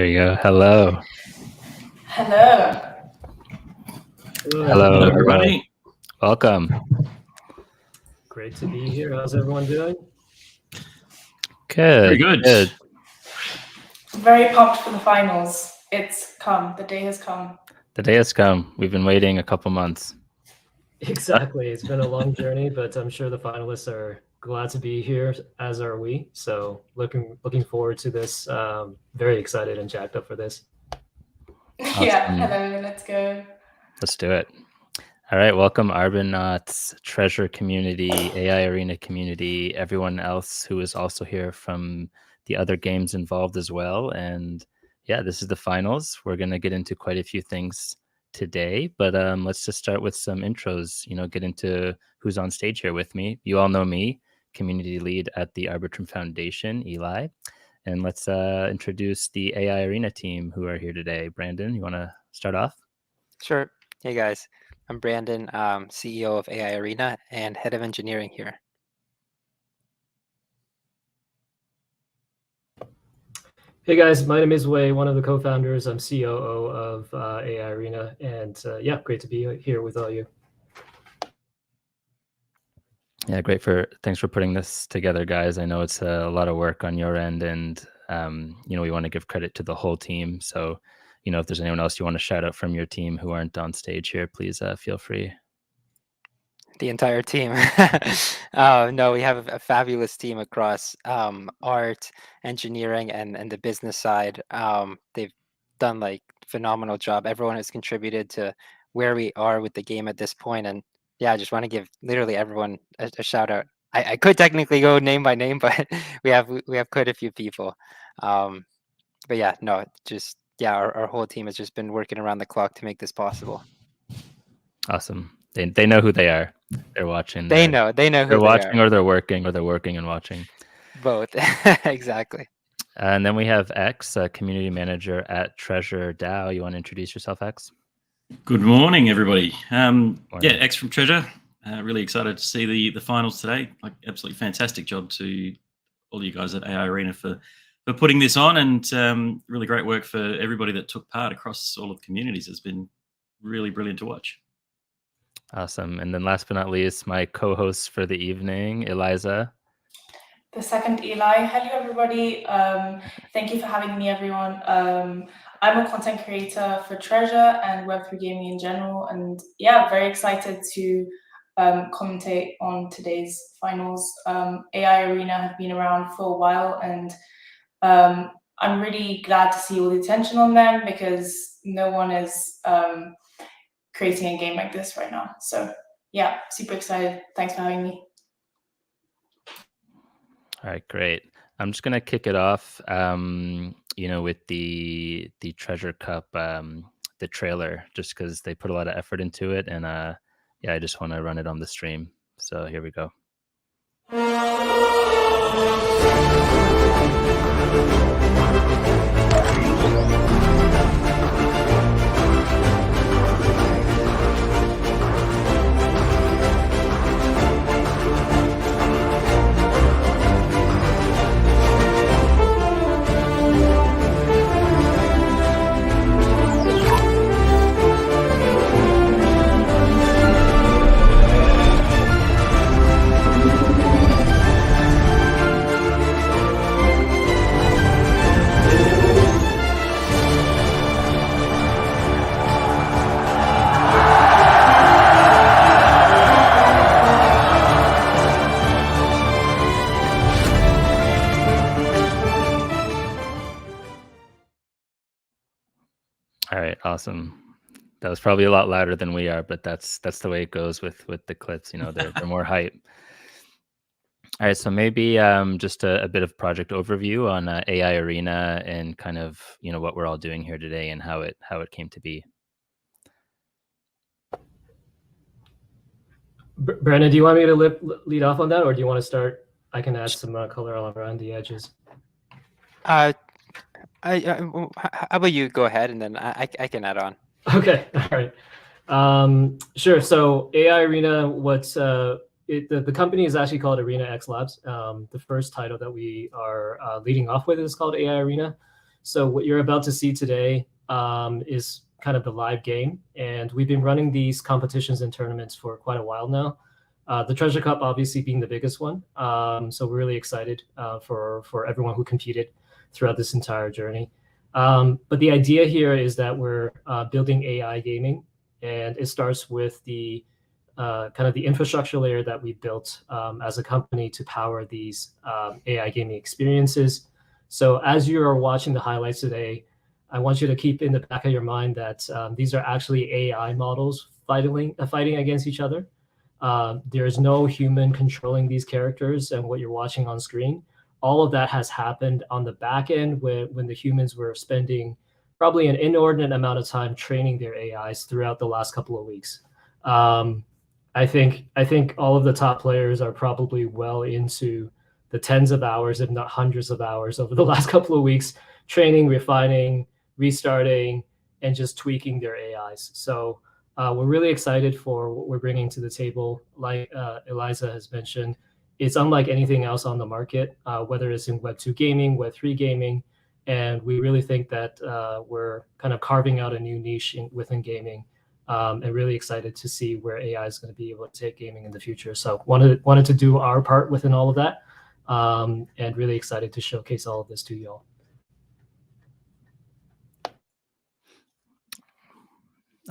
you go. Hello. Hello. Hello, everybody. Welcome. Great to be here. How's everyone doing? Good. Very good. Good. Very pumped for the finals. It's come. The day has come. The day has come. We've been waiting a couple months. Exactly. It's been a long journey, but I'm sure the finalists are glad to be here, as are we. So looking forward to this. Very excited and jacked up for this. Awesome. Yeah. Hello. Let's go. Let's do it. All right. Welcome, Arbinauts, Treasure community, AI Arena community, everyone else who is also here from the other games involved as well. And yeah, this is the finals. We're going to get into quite a few things today, but let's just start with some intros, get into who's on stage here with me. You all know me, community lead at the Arbitrum Foundation, Eli. And let's introduce the AI Arena team who are here today. Brandon, you want to start off? Sure. Hey guys, I'm Brandon, CEO of AI Arena and head of engineering here. Hey guys, my name is Wei, one of the co-founders. I'm COO of AI Arena, and yeah, great to be here with all you. Yeah, thanks for putting this together, guys. I know it's a lot of work on your end, and we want to give credit to the whole team. So, if there's anyone else you want to shout out from your team who aren't on stage here, please feel free. The entire team. No, we have a fabulous team across art, engineering, and the business side. They've done like phenomenal job. Everyone has contributed to where we are with the game at this point. And yeah, I just want to give literally everyone a shout out. I could technically go name by name, but we have quite a few people. But yeah, no, just yeah, our whole team has just been working around the clock to make this possible. Awesome. They know who they are. They're watching. They know who they're watching, or they're working and watching. Both. Exactly. And then we have X, community manager at Treasure DAO. You want to introduce yourself, X? Good morning, everybody. Yeah, X from Treasure. Really excited to see the finals today. Like, absolutely fantastic job to all you guys at AI Arena for putting this on, and really great work for everybody that took part across all of the communities. It's been really brilliant to watch. Awesome. And then last but not least, my co-host for the evening, Eliza. The second Eli. Hello, everybody. Thank you for having me, everyone. I'm a content creator for Treasure and Web3 gaming in general. And yeah, very excited to commentate on today's finals. AI Arena have been around for a while, and I'm really glad to see all the attention on them because no one is creating a game like this right now. So yeah, super excited. Thanks for having me. All right, great. I'm just gonna kick it off, with the Treasure Cup, the trailer, just because they put a lot of effort into it, and yeah, I just want to run it on the stream. So here we go. All right, awesome. That was probably a lot louder than we are, but that's the way it goes with the clips. They're more hype. All right, so maybe just a bit of project overview on AI Arena and kind of what we're all doing here today and how it came to be. Brandon, do you want me to lead off on that, or do you want to start? I can add some color all around the edges. How about you go ahead, and then I can add on. Okay, all right. Sure. So AI Arena, the company is actually called Arena X Labs. The first title that we are leading off with is called AI Arena. So what you're about to see today is kind of the live game. And we've been running these competitions and tournaments for quite a while now. The Treasure Cup obviously being the biggest one. So we're really excited for everyone who competed throughout this entire journey. But the idea here is that we're building AI gaming, and it starts with the kind of the infrastructure layer that we built as a company to power these AI gaming experiences. So as you are watching the highlights today, I want you to keep in the back of your mind that these are actually AI models fighting against each other. There is no human controlling these characters and what you're watching on screen. All of that has happened on the back end when the humans were spending probably an inordinate amount of time training their AIs throughout the last couple of weeks. I think all of the top players are probably well into the tens of hours, if not hundreds of hours over the last couple of weeks, training, refining, restarting, and just tweaking their AIs. So we're really excited for what we're bringing to the table. Like Eliza has mentioned, it's unlike anything else on the market, whether it's in Web2 gaming, Web3 gaming, and we really think that we're kind of carving out a new niche within gaming, and really excited to see where AI is going to be able to take gaming in the future. So wanted to do our part within all of that, and really excited to showcase all of this to you all.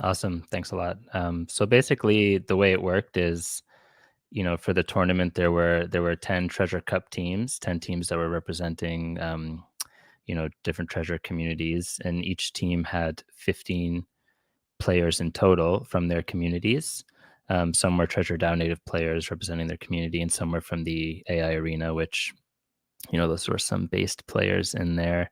Awesome. Thanks a lot. So basically the way it worked is, for the tournament, there were 10 Treasure Cup teams, 10 teams that were representing, different treasure communities, and each team had 15 players in total from their communities. Some were Treasure DAO native players representing their community, and some were from the AI arena, which, those were some based players in there,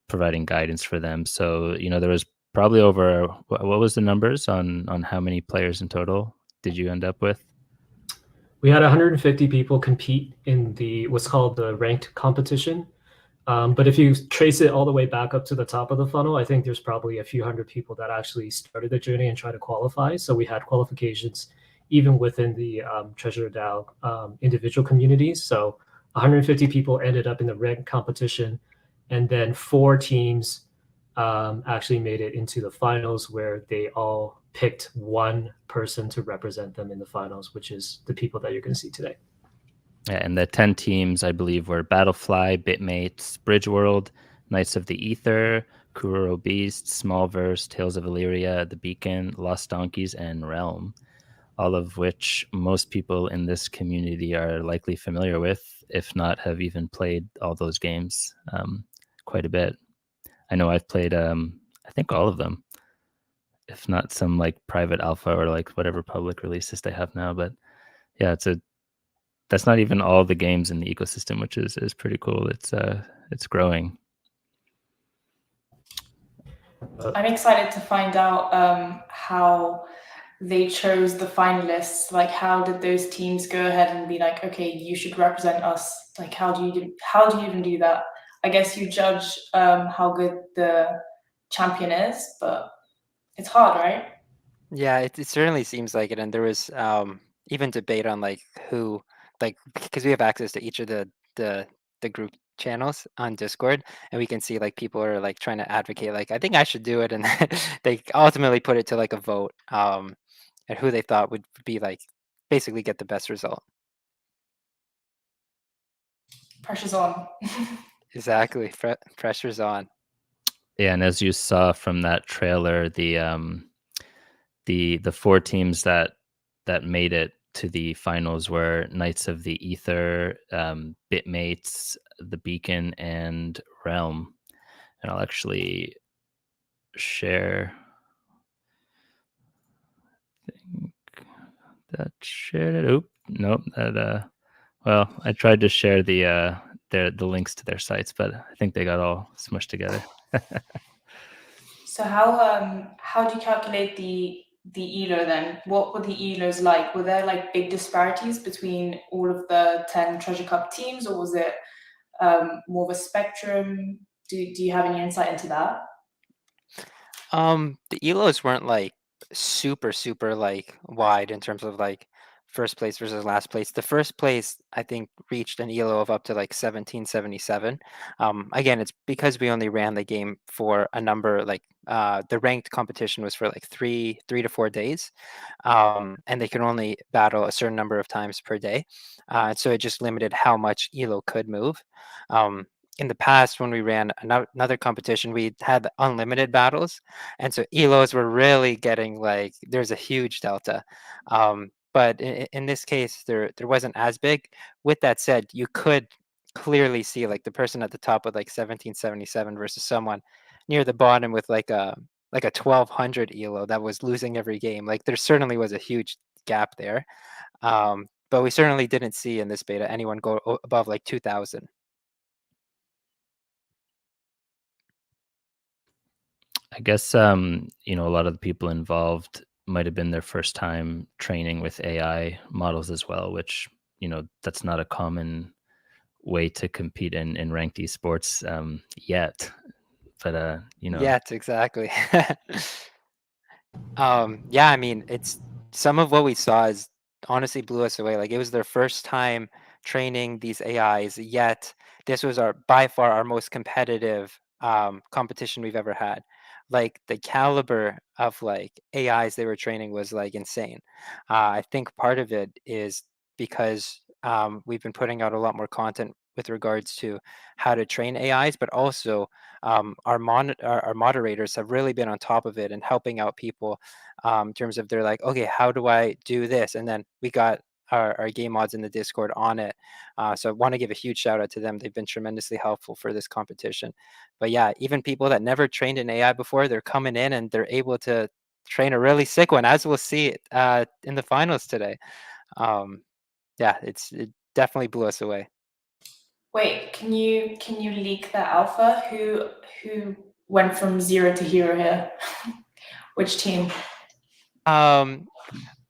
providing guidance for them. So, there was probably over, what was the numbers on how many players in total did you end up with? We had 150 people compete in what's called the ranked competition. But if you trace it all the way back up to the top of the funnel, I think there's probably a few hundred people that actually started the journey and tried to qualify. So we had qualifications even within the Treasure DAO individual communities. So 150 people ended up in the ranked competition, and then 4 teams actually made it into the finals, where they all picked one person to represent them in the finals, which is the people that you're going to see today. Yeah, and the 10 teams, I believe, were Battlefly, Bitmates, Bridgeworld, Knights of the Ether, Kuroro Beast, Smallverse, Tales of Illyria, The Beacon, Lost Donkeys, and Realm, all of which most people in this community are likely familiar with, if not have even played all those games quite a bit. I know I've played, I think, all of them, if not some like private alpha or like whatever public releases they have now. But yeah, that's not even all the games in the ecosystem, which is pretty cool. It's growing. I'm excited to find out how they chose the finalists. Like, how did those teams go ahead and be like, okay, you should represent us? Like, how do you even do that? I guess you judge how good the champion is, but it's hard, right? Yeah, it certainly seems like it. And there was even debate on like who, like, because we have access to each of the group channels on Discord, and we can see like people are like trying to advocate, like, I think I should do it, and they ultimately put it to like a vote, and who they thought would be like basically get the best result. Pressure's on. Exactly, pressure's on. Yeah, and as you saw from that trailer, the 4 teams that made it to the finals were Knights of the Ether, Bitmates, The Beacon, and Realm. And I'll actually share. I think that shared it. Oop, nope. That well, I tried to share the links to their sites, but I think they got all smushed together. So how do you calculate the ELO then? What were the ELOs like? Were there like big disparities between all of the 10 Treasure Cup teams, or was it more of a spectrum? Do you have any insight into that? The ELOs weren't like super like wide in terms of like first place versus last place. The first place, I think, reached an elo of up to like 1777. Again, it's because we only ran the game for a number, like the ranked competition was for like three to 4 days, and they could only battle a certain number of times per day. So it just limited how much elo could move. In the past, when we ran another competition, we had unlimited battles, and so elos were really getting like there's a huge delta. But in this case, there wasn't as big. With that said, you could clearly see like the person at the top with like 1777 versus someone near the bottom with like a 1200 elo that was losing every game. Like there certainly was a huge gap there. But we certainly didn't see in this beta anyone go above like 2000. I guess you know, a lot of the people involved might have been their first time training with AI models as well, which, you know, that's not a common way to compete in ranked esports yet. But you know, Yet, exactly. Yeah, I mean, it's some of what we saw is honestly blew us away. Like it was their first time training these AIs, yet this was by far our most competitive competition we've ever had. Like the caliber of like AIs they were training was like insane. I think part of it is because we've been putting out a lot more content with regards to how to train AIs, but also our moderators have really been on top of it and helping out people in terms of they're like, okay, how do I do this? And then we got our game mods in the Discord on it. So I want to give a huge shout out to them. They've been tremendously helpful for this competition. But yeah, even people that never trained an AI before, they're coming in and they're able to train a really sick one, as we'll see in the finals today. Yeah, it definitely blew us away. Wait, can you leak the alpha? Who went from 0 to hero here? Which team?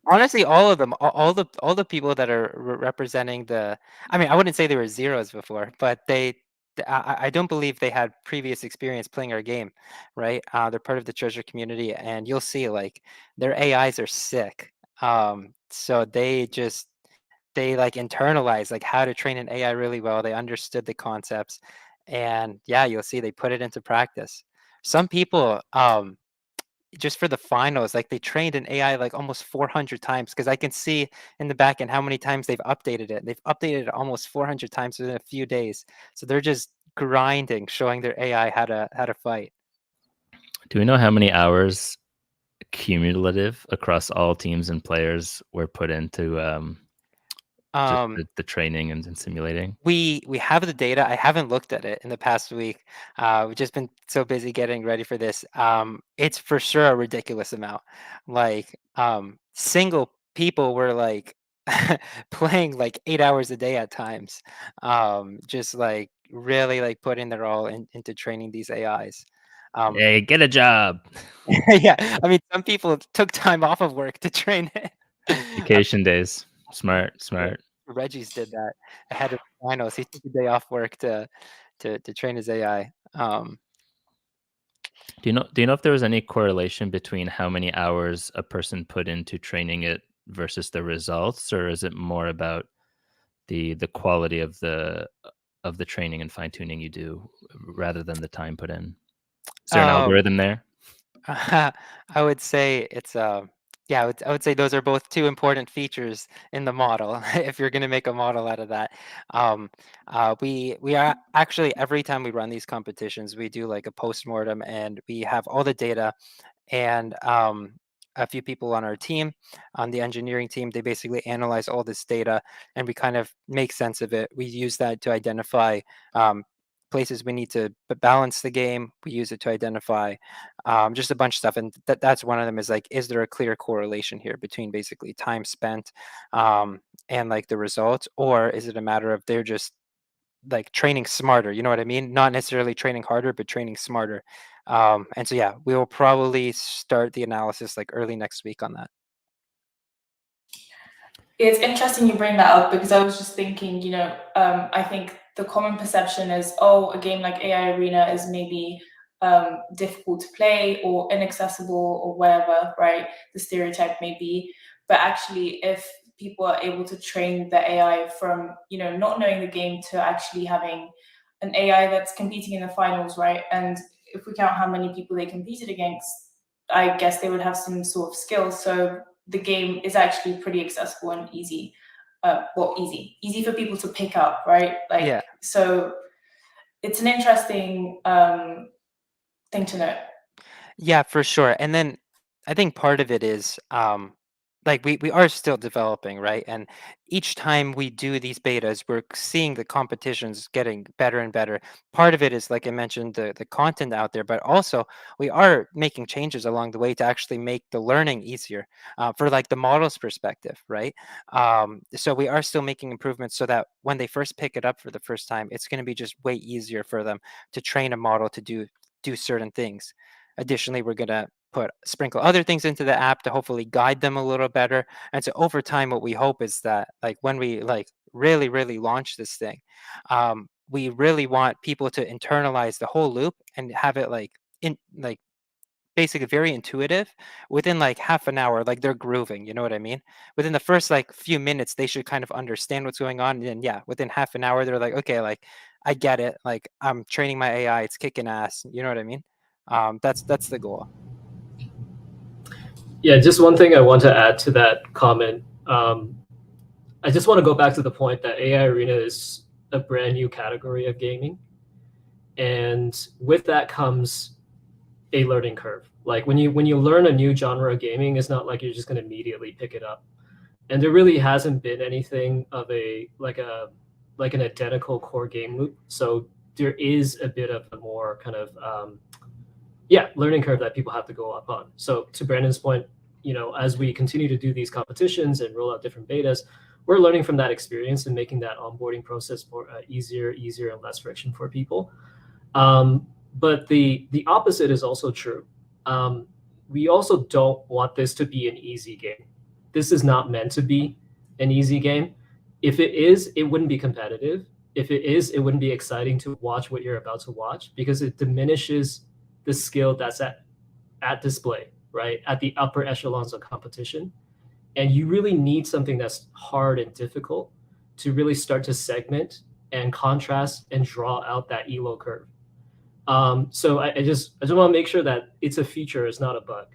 Honestly, all of them, all the people that are representing the. I mean, I wouldn't say they were zeros before, but I don't believe they had previous experience playing our game, right? They're part of the treasure community, and you'll see like their AIs are sick. So they like internalize like how to train an AI really well. They understood the concepts, and yeah, you'll see they put it into practice. Some people, just for the finals, like they trained an AI like almost 400 times because I can see in the back end how many times they've updated it. They've updated it almost 400 times within a few days. So they're just grinding, showing their AI how to fight. do we know how many hours cumulative across all teams and players were put into just the training and simulating? We have the data. I haven't looked at it in the past week. We've just been so busy getting ready for this. It's for sure a ridiculous amount. Like single people were like playing like 8 hours a day at times. Just like really like putting their all into training these AIs. Hey, get a job. Yeah, I mean, some people took time off of work to train it. Vacation days. Smart. Regis did that ahead of the finals. He took a day off work to train his AI. Do you know if there was any correlation between how many hours a person put into training it versus the results, or is it more about the quality of the training and fine tuning you do rather than the time put in? Is there an algorithm there? I would say it's yeah, I would say those are both two important features in the model. If you're going to make a model out of that, we are actually every time we run these competitions, we do like a postmortem, and we have all the data, and a few people on our team, on the engineering team, they basically analyze all this data, and we kind of make sense of it. We use that to identify places we need to balance the game. We use it to identify just a bunch of stuff, and that's one of them. Is like, is there a clear correlation here between basically time spent and like the results, or is it a matter of they're just like training smarter? You know what I mean? Not necessarily training harder, but training smarter. And so yeah, we will probably start the analysis like early next week on that. It's interesting you bring that up because I was just thinking, you know, I think the common perception is, oh, a game like AI Arena is maybe difficult to play or inaccessible or whatever, right? The stereotype may be. But actually, if people are able to train the AI from, not knowing the game to actually having an AI that's competing in the finals, right? And if we count how many people they competed against, I guess they would have some sort of skill. So the game is actually pretty accessible and easy. Easy for people to pick up, right? So it's an interesting thing to note. Yeah, for sure. And then I think part of it is like we are still developing, right? And each time we do these betas, we're seeing the competitions getting better and better. Part of it is, like I mentioned, the content out there, but also we are making changes along the way to actually make the learning easier for like the model's perspective, right? So we are still making improvements so that when they first pick it up for the first time, it's going to be just way easier for them to train a model to do certain things. Additionally, we're going to sprinkle other things into the app to hopefully guide them a little better. And so over time, what we hope is that like when we like really launch this thing, we really want people to internalize the whole loop and have it like basically very intuitive. Within like half an hour, like they're grooving, you know what I mean? Within the first like few minutes, they should kind of understand what's going on. And then yeah, within half an hour, they're like, okay, like I get it. Like I'm training my AI, it's kicking ass. You know what I mean? That's the goal. Yeah, just one thing I want to add to that comment. I just want to go back to the point that AI Arena is a brand new category of gaming. And with that comes a learning curve. Like when you learn a new genre of gaming, it's not like you're just going to immediately pick it up. And there really hasn't been anything of an identical core game loop. So there is a bit of a more kind of learning curve that people have to go up on. So to Brandon's point, as we continue to do these competitions and roll out different betas, we're learning from that experience and making that onboarding process more easier and less friction for people. But the opposite is also true. We also don't want this to be an easy game. This is not meant to be an easy game. If it is, it wouldn't be competitive. If it is, it wouldn't be exciting to watch what you're about to watch because it diminishes the skill that's at display, right? At the upper echelons of competition. And you really need something that's hard and difficult to really start to segment and contrast and draw out that ELO curve. So I just want to make sure that it's a feature, it's not a bug.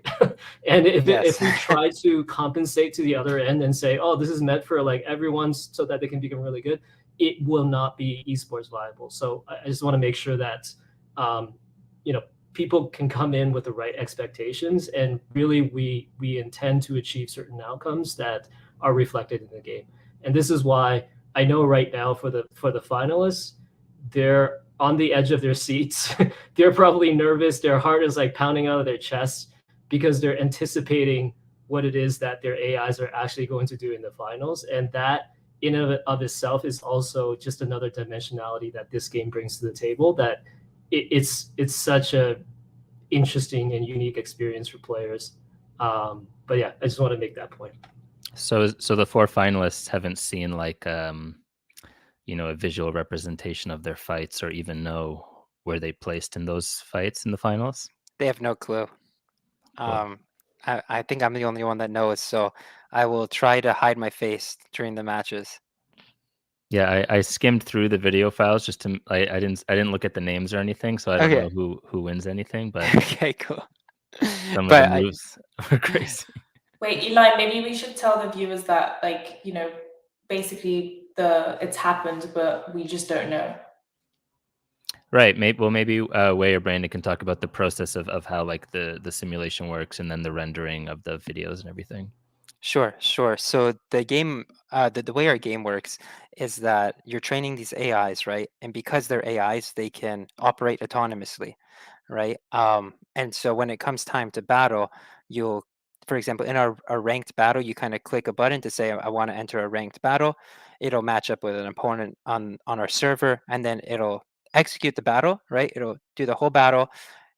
And if we try to compensate to the other end and say, oh, this is meant for like everyone so that they can become really good, it will not be esports viable. So I just want to make sure that people can come in with the right expectations, and really we intend to achieve certain outcomes that are reflected in the game. And this is why I know right now for the finalists, they're on the edge of their seats. They're probably nervous. Their heart is like pounding out of their chest because they're anticipating what it is that their AIs are actually going to do in the finals. And that in and of itself is also just another dimensionality that this game brings to the table, that it's such a interesting and unique experience for players. But yeah, I just want to make that point. So the 4 finalists haven't seen like a visual representation of their fights, or even know where they placed in those fights in the finals? They have no clue. Cool. I think I'm the only one that knows, so I will try to hide my face during the matches. Yeah, I skimmed through the video files just to I didn't look at the names or anything, so I don't know who wins anything, but okay, cool. Some of the moves were crazy. Wait, Eli, maybe we should tell the viewers that, like, basically it's happened, but we just don't know. Right. Maybe Wei or Brandon can talk about the process of how like the simulation works, and then the rendering of the videos and everything. Sure. So the game, the way our game works is that you're training these AIs, right? And because they're AIs, they can operate autonomously, right? And so when it comes time to battle, you'll, for example, in our ranked battle, you kind of click a button to say, I want to enter a ranked battle. It'll match up with an opponent on our server, and then it'll execute the battle, right? It'll do the whole battle,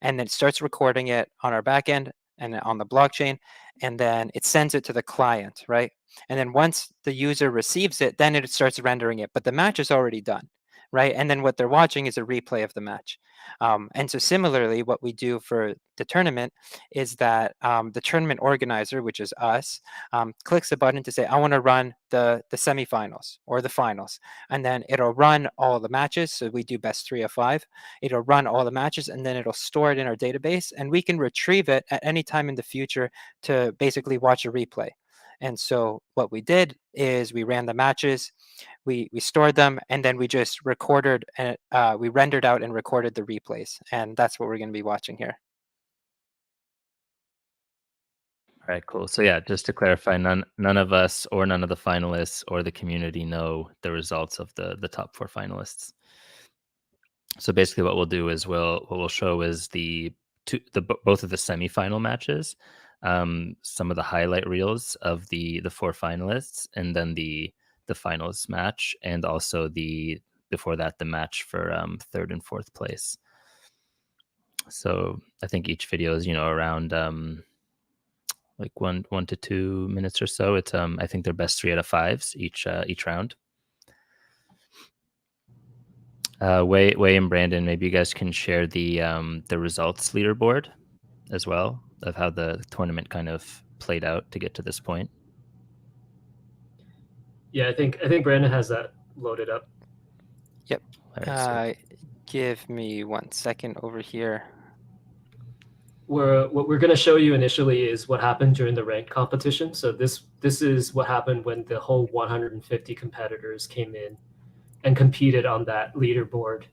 and then it starts recording it on our backend and on the blockchain, and then it sends it to the client, right? And then once the user receives it, then it starts rendering it, but the match is already done, right? And then what they're watching is a replay of the match. And so similarly, what we do for the tournament is that the tournament organizer, which is us, clicks a button to say, I want to run the semifinals or the finals. And then it'll run all the matches. So we do best 3 of 5. It'll run all the matches, and then it'll store it in our database. And we can retrieve it at any time in the future to basically watch a replay. And so what we did is we ran the matches, we stored them, and then we just recorded and we rendered out and recorded the replays. And that's what we're going to be watching here. All right, cool. So yeah, just to clarify, none of us or none of the finalists or the community know the results of the top 4 finalists. So basically, what we'll do is we'll show is both of the semifinal matches, some of the highlight reels of the 4 finalists, and then the finals match, and also before that the match for 3rd and 4th place. So I think each video is around like 1 to 2 minutes or so. It's I think they're best 3 out of 5s each round. Wei and Brandon, maybe you guys can share the results leaderboard as well of how the tournament kind of played out to get to this point. Yeah, I think Brandon has that loaded up. Yep. Right, Give me 1 second over here. What we're going to show you initially is what happened during the ranked competition. So this is what happened when the whole 150 competitors came in and competed on that leaderboard.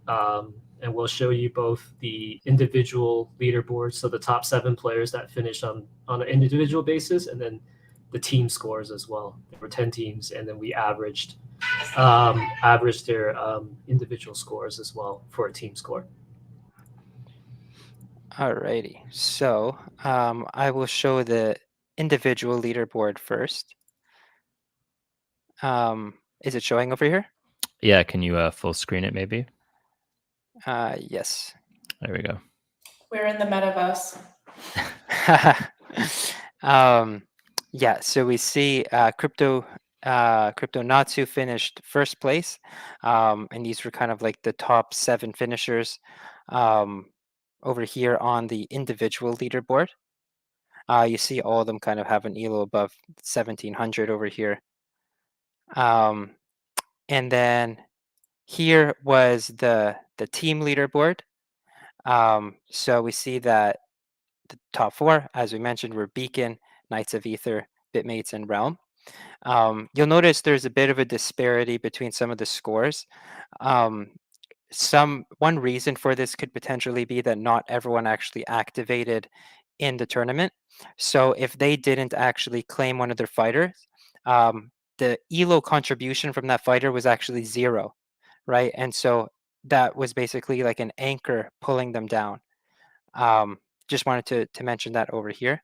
And we'll show you both the individual leaderboards, so the top 7 players that finished on an individual basis, and then the team scores as well. There were 10 teams, and then we averaged their individual scores as well for a team score. Alrighty, so I will show the individual leaderboard first. Is it showing over here? Yeah, can you full screen it maybe? Yes. There we go. We're in the metaverse. Yeah, so we see Crypto Natsu finished 1st place, and these were kind of like the top 7 finishers over here on the individual leaderboard. You see all of them kind of have an elo above 1700 over here. And then here was the team leaderboard. So we see that the top 4, as we mentioned, were Beacon, Knights of Ether, Bitmates, and Realm. You'll notice there's a bit of a disparity between some of the scores. One reason for this could potentially be that not everyone actually activated in the tournament. So if they didn't actually claim one of their fighters, the elo contribution from that fighter was actually 0, right? And so that was basically like an anchor pulling them down. Just wanted to mention that over here.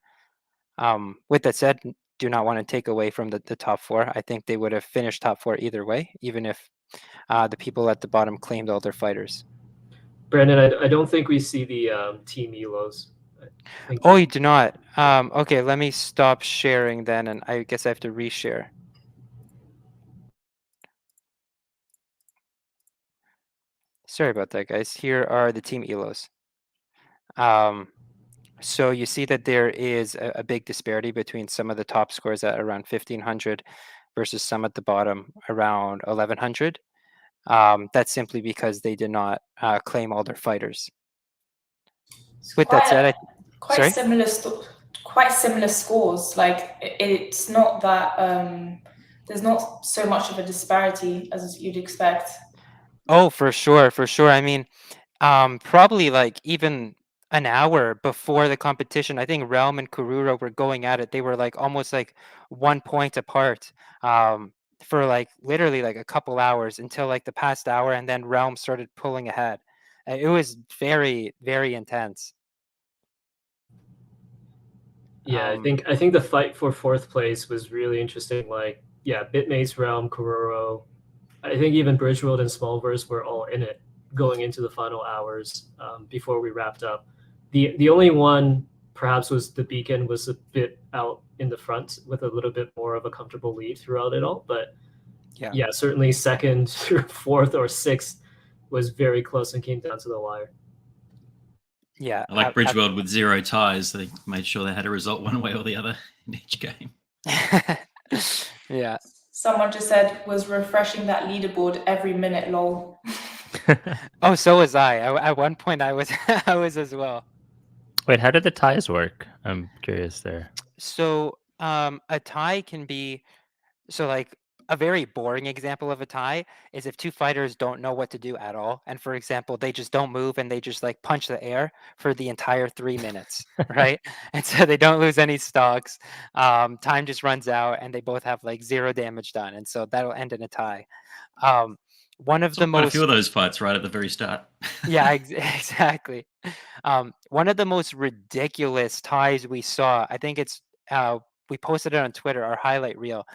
With that said, do not want to take away from the top 4. I think they would have finished top 4 either way, even if the people at the bottom claimed all their fighters. Brandon, I don't think we see the team elos. Oh, you do not? Okay, let me stop sharing then, and I guess I have to reshare. Sorry about that, guys. Here are the team elos. So you see that there is a big disparity between some of the top scores at around 1500 versus some at the bottom around 1100. That's simply because they did not claim all their fighters. With that said, quite similar scores. Like it's not that there's not so much of a disparity as you'd expect. Oh, for sure. I mean, probably like even an hour before the competition, I think Realm and Kururo were going at it. They were like almost like 1 point apart for like literally like a couple hours until like the past hour, and then Realm started pulling ahead. It was very, very intense. Yeah, I think the fight for 4th place was really interesting. Like, yeah, Bitmates, Realm, Kururo, I think even Bridgeworld and Smallverse were all in it going into the final hours before we wrapped up. The only one perhaps was the Beacon was a bit out in the front with a little bit more of a comfortable lead throughout it all. But yeah, certainly second, fourth, or sixth was very close and came down to the wire. Yeah, I like Bridgeworld with 0 ties. They made sure they had a result one way or the other in each game. Yeah. Someone just said was refreshing that leaderboard every minute. Lol. Oh, so was I. At one point, I was I was as well. Wait, how did the ties work? I'm curious there. So a tie can be like a very boring example of a tie is if two fighters don't know what to do at all, and for example, they just don't move and they just like punch the air for the entire 3 minutes, right? And so they don't lose any stocks. Time just runs out, and they both have like 0 damage done, and so that'll end in a tie. One of the Quite a most few of those fights right at the very start. yeah, exactly. One of the most ridiculous ties we saw, I think it's we posted it on Twitter, our highlight reel.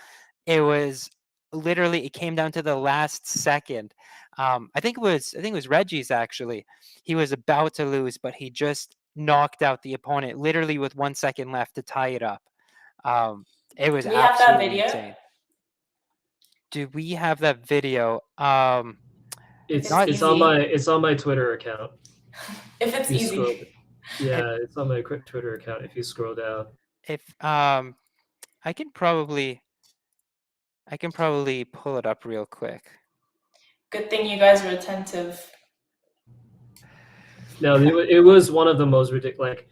It was literally, it came down to the last second. I think it was Regis actually. He was about to lose, but he just knocked out the opponent literally with 1 second left to tie it up. It was Do we have that absolutely video? insane. Do we have that video? It's It's on my Twitter account. If it's You easy. scroll- yeah, it's on my quick Twitter account if you scroll down. If I can probably pull it up real quick. Good thing you guys are attentive. No, it was one of the most ridiculous. Like,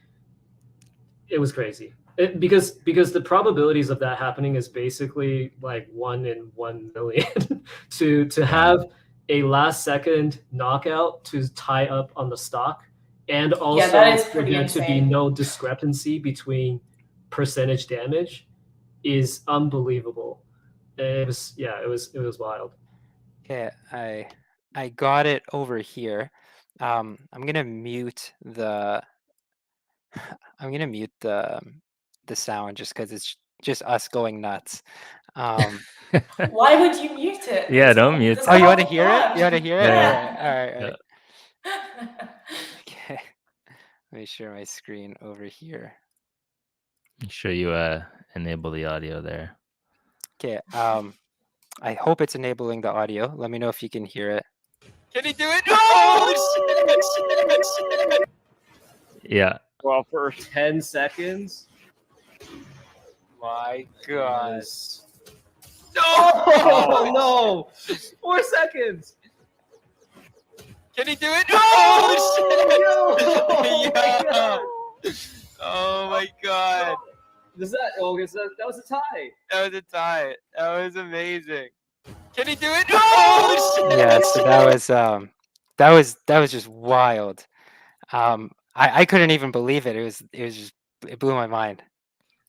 it was crazy. Because the probabilities of that happening is basically like 1 in 1 million. to have a last second knockout to tie up on the stock, and also that is for pretty there to be insane. no discrepancy between percentage damage is unbelievable. It was wild. Okay, I got it over here. I'm gonna mute the sound just because it's just us going nuts. Why would you mute it? Yeah, don't mute Oh, you want want to hear it? You want to hear it? Yeah. All right. Okay. Let me share my screen over here. Make sure you enable the audio there. Okay. I hope it's enabling the audio. Let me know if you can hear it. Can he do it? Oh, shit! Yeah. Well, for 10 seconds. My God. No! Oh, no! 4 seconds! Can he do it? Oh, shit! Yeah. Oh my God. That was a tie. That was a tie. That was amazing. Can he do it? Oh, shit! Yeah, so that was just wild. I couldn't even believe it. It blew my mind.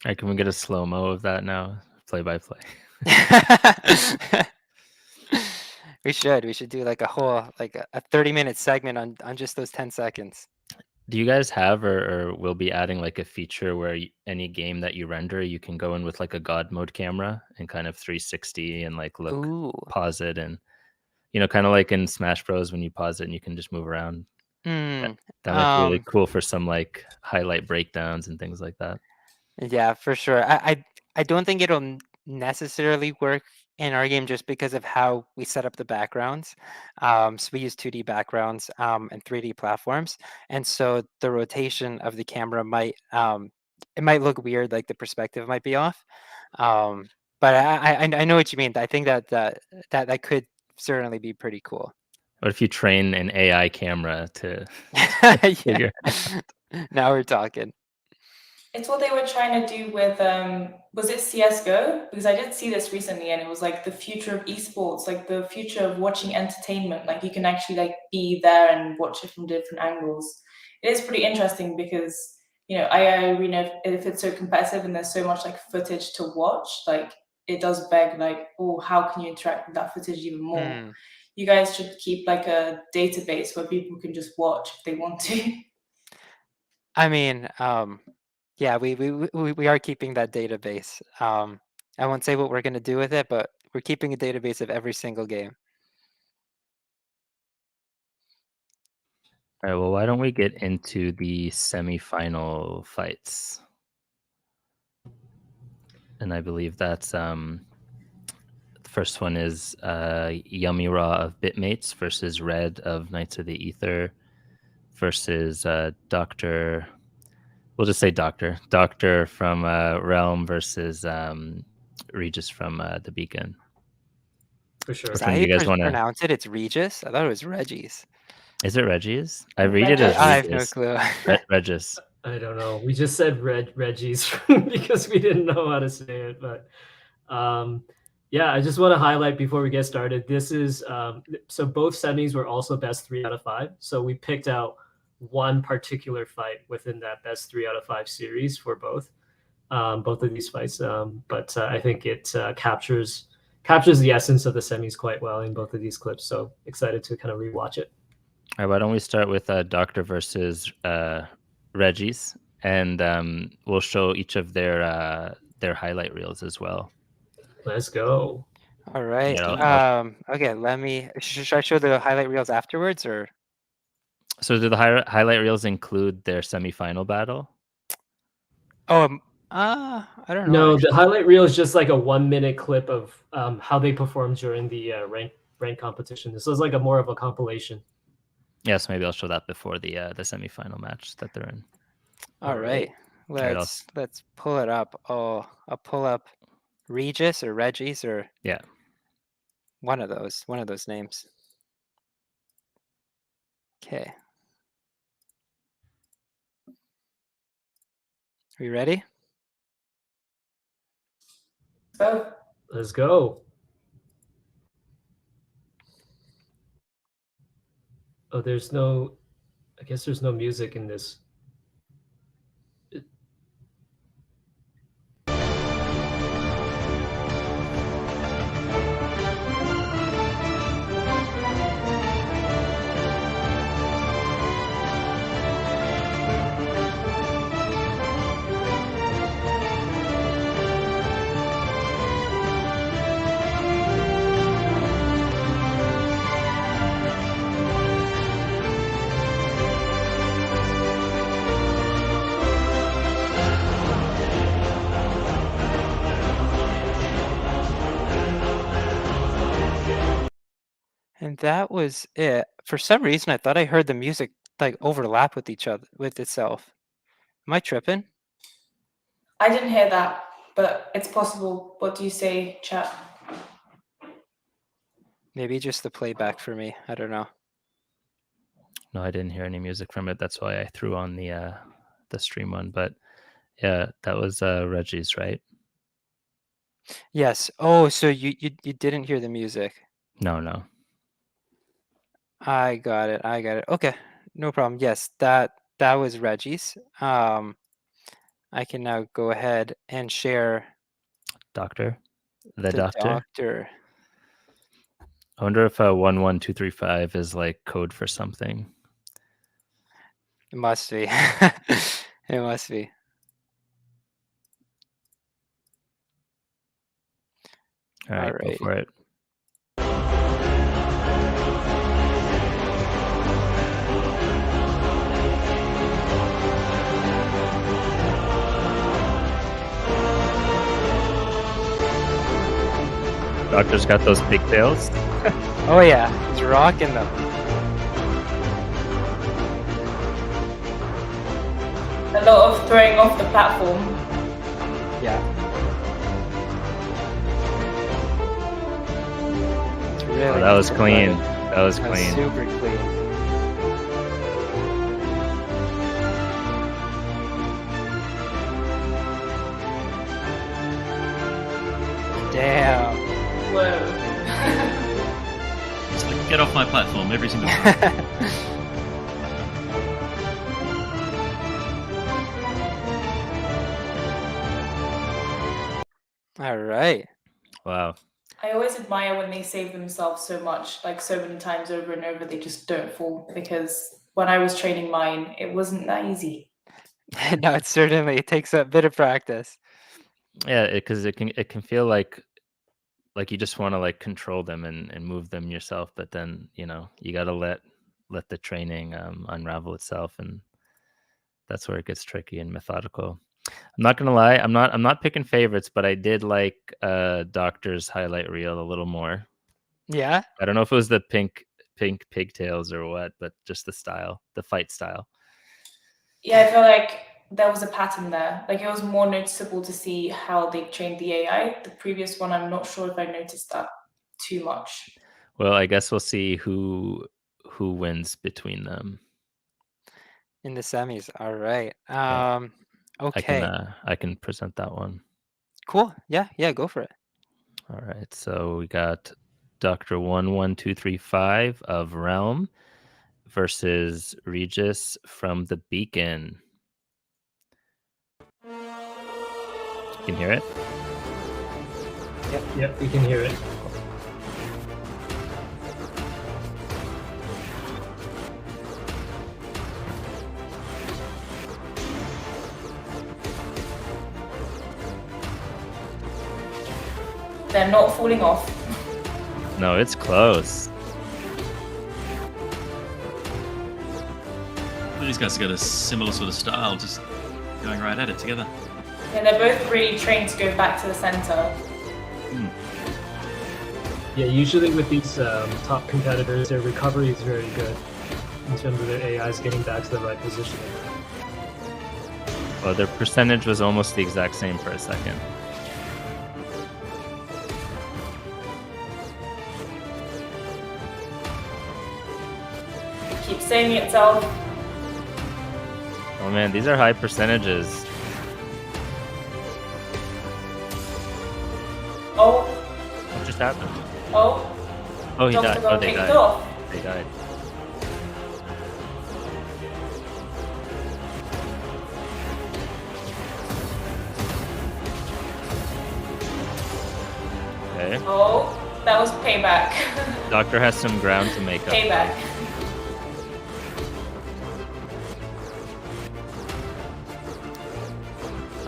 All right, can we get a slow-mo of that now? Play by play. We should do like a whole a 30-minute segment on just those 10 seconds. Do you guys have or will be adding like a feature where any game that you render, you can go in with like a God mode camera and kind of 360 and like look, pause it, and kind of like in Smash Bros when you pause it and you can just move around. That might be really cool for some like highlight breakdowns and things like that. Yeah, for sure. I don't think it'll necessarily work in our game just because of how we set up the backgrounds. So we use 2D backgrounds and 3D platforms, and so the rotation of the camera might it might look weird, like the perspective might be off. But I know what you mean. I think that could certainly be pretty cool. What if you train an AI camera to figure out? Now we're talking. It's what they were trying to do with, was it CSGO? Because I did see this recently, and it was like the future of esports, like the future of watching entertainment. Like you can actually like be there and watch it from different angles. It is pretty interesting because, AI Arena, if it's so competitive and there's so much like footage to watch, like it does beg like, oh, how can you interact with that footage even more? You guys should keep like a database where people can just watch if they want to. I mean, yeah, we are keeping that database. I won't say what we're going to do with it, but we're keeping a database of every single game. All right, well, why don't we get into the semifinal fights? And I believe that's First one is Yummira of Bitmates versus Red of Knights of the Ether versus Doctor. We'll just say Doctor from Realm versus Regis from the Beacon. For sure. Is Which that one how do you you guys want to? pronounce it? It's Regis? I thought it was Regis. Is it Regis? I read it as Regis. I have no Regis. clue. Regis. I don't know. We just said Regis because we didn't know how to say it. But yeah, I just want to highlight before we get started. This is so both semis were also best 3 out of 5. So we picked out one particular fight within that best 3 out of 5 series for both of these fights. But I think it captures the essence of the semis quite well in both of these clips. So excited to kind of rewatch it. All right, why don't we start with Doctor versus Regis, and we'll show each of their highlight reels as well. Let's go. All right. Yeah, Okay, let me. Should I show the highlight reels afterwards, or? So do the highlight reels include their semifinal battle? Oh, I don't know. No, actually. the highlight reel is just like a 1-minute clip of how they performed during the rank competition. This is like a more of a compilation. Yes, maybe I'll show that before the semifinal match that they're in. All right. right, Let's pull it up. Oh, I'll pull up Regis or Regis or Yeah. one of those names. Okay. Are you ready? So, Let's go. Oh, I guess there's no music in this. And that was it. For some reason, I thought I heard the music like overlap with each other, with itself. Am I tripping? I didn't hear that, but it's possible. What do you say, chat? Maybe just the playback for me. I don't know. No, I didn't hear any music from it. That's why I threw on the stream one. But yeah, that was Regis, right? Yes. Oh, so you didn't hear the music. No. I got it. Okay, no problem. Yes, that was Regis. I can now go ahead and share Doctor. the doctor. I wonder if 11235 is like code for something. It must be. It must be. All right, go for it. Doctor's got those pigtails. Oh yeah, he's rocking them. A lot of throwing off the platform. Yeah. It's really Oh, that was nice. clean. That was That was clean. super clean. Damn. Whoa. It's like, get off my platform every single time. All right. Wow. I always admire when they save themselves so much, like so many times over and over, they just don't fall. Because when I was training mine, it wasn't that easy. No, it takes a bit of practice. Yeah, because it can feel like you just want to like control them and move them yourself, but then you got to let the training unravel itself, and that's where it gets tricky and methodical. I'm not gonna lie, I'm not picking favorites, but I did like Doctor's highlight reel a little more. Yeah. I don't know if it was the pink pigtails or what, but just the style, the fight style. Yeah, I feel like there was a pattern there. Like it was more noticeable to see how they trained the AI. The previous one, I'm not sure if I noticed that too much. Well, I guess we'll see who wins between them. In the semis. All right. Okay. I can present that one. Cool. Yeah. Go for it. All right. So we got Dr. 11235 of Realm versus Regis from the Beacon. You can hear it? Yep, we can hear it. They're not falling off. No, it's close. These guys have got a similar sort of style, just going right at it together. And they're both really trained to go back to the center. Yeah, usually with these top competitors, their recovery is very good in terms of their AIs getting back to the right position. Well, their percentage was almost the exact same for a second. Keep saving itself. Oh man, these are high percentages. Oh, What just happened? oh. Oh, he Doctor died. got Oh, they kicked died. off. They died. Okay. Oh, that was payback. Doctor has some ground to make up. Payback.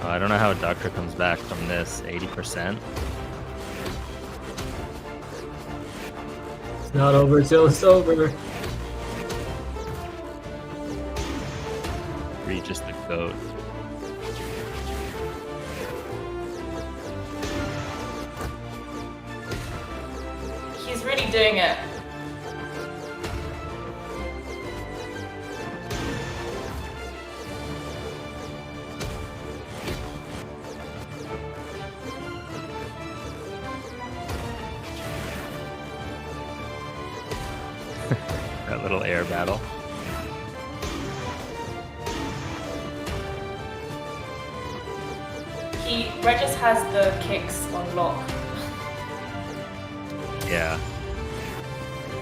Oh, I don't know how a Doctor comes back from this. 80%. It's not over till it's over. Regis the goat. He's really doing it. That little air battle. Regis has the kicks on lock. Yeah.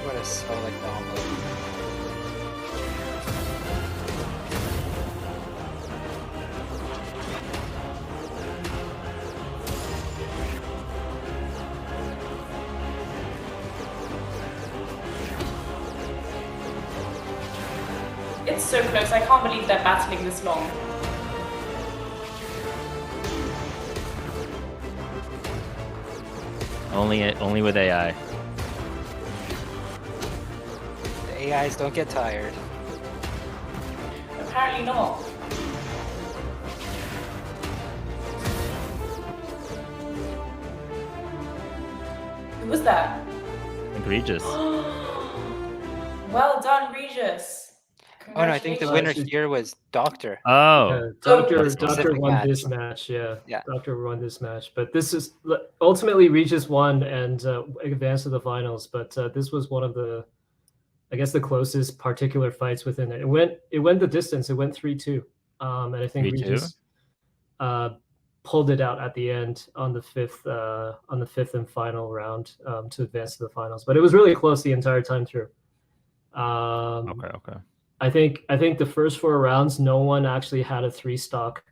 What a solid combo. It's so close. I can't believe they're battling this long. Only with AI. The AIs don't get tired. Apparently not. Who was that? I think Regis. Well done, Regis. Oh no, I think the winner here was Doctor. Oh. Doctor Specific won match. this match, yeah. Yeah. Doctor won this match, but this is ultimately Regis won and advanced to the finals. But this was one of the, I guess, the closest particular fights within it. It went the distance. It went 3-2, and I think 3-2? Regis pulled it out at the end on the fifth and final round to advance to the finals. But it was really close the entire time through. Okay. I think the first 4 rounds, no one actually had a 3-stock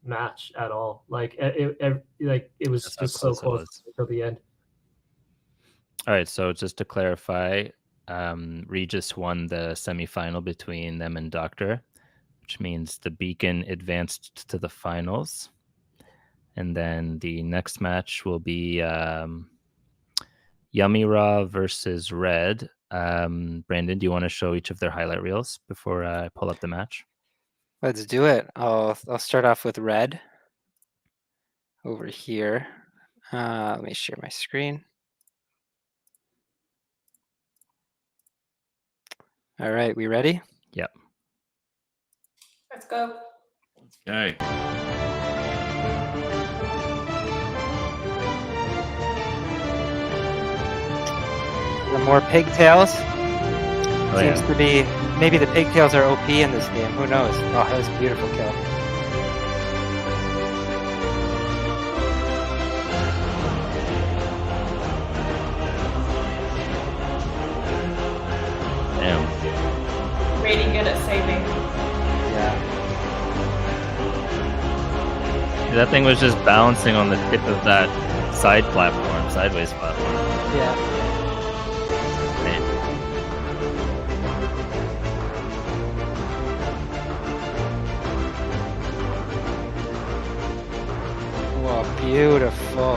match at all. Like it was That's how just so close it close was. until the end. All right, so just to clarify, Regis won the semifinal between them and Doctor, which means the Beacon advanced to the finals. And then the next match will be Yummira versus Red. Brandon, do you want to show each of their highlight reels before I pull up the match? Let's do it. I'll start off with Red. over here. Let me share my screen. All right, we ready? Yep. Let's go. Let's go. The more pigtails. Oh, Seems yeah. to be, maybe the pigtails are OP in this game. Who knows? Oh, that was a beautiful kill. Damn. Really good at saving. Yeah. That thing was just bouncing on the tip of that sideways platform. Yeah. Man. Whoa, beautiful.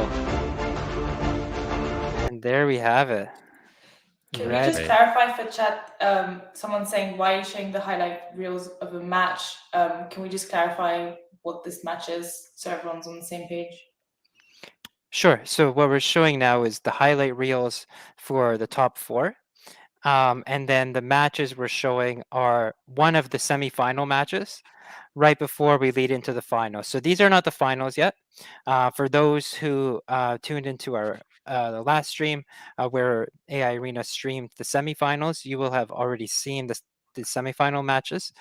And there we have it. Can we Red. just clarify for chat? Someone saying, why are you showing the highlight reels of a match? Can we just clarify what this match is so everyone's on the same page? Sure. So what we're showing now is the highlight reels for the top 4. And then the matches we're showing are one of the semifinal matches right before we lead into the finals. So these are not the finals yet. For those who tuned into our the last stream where AI Arena streamed the semifinals, you will have already seen the semifinal matches.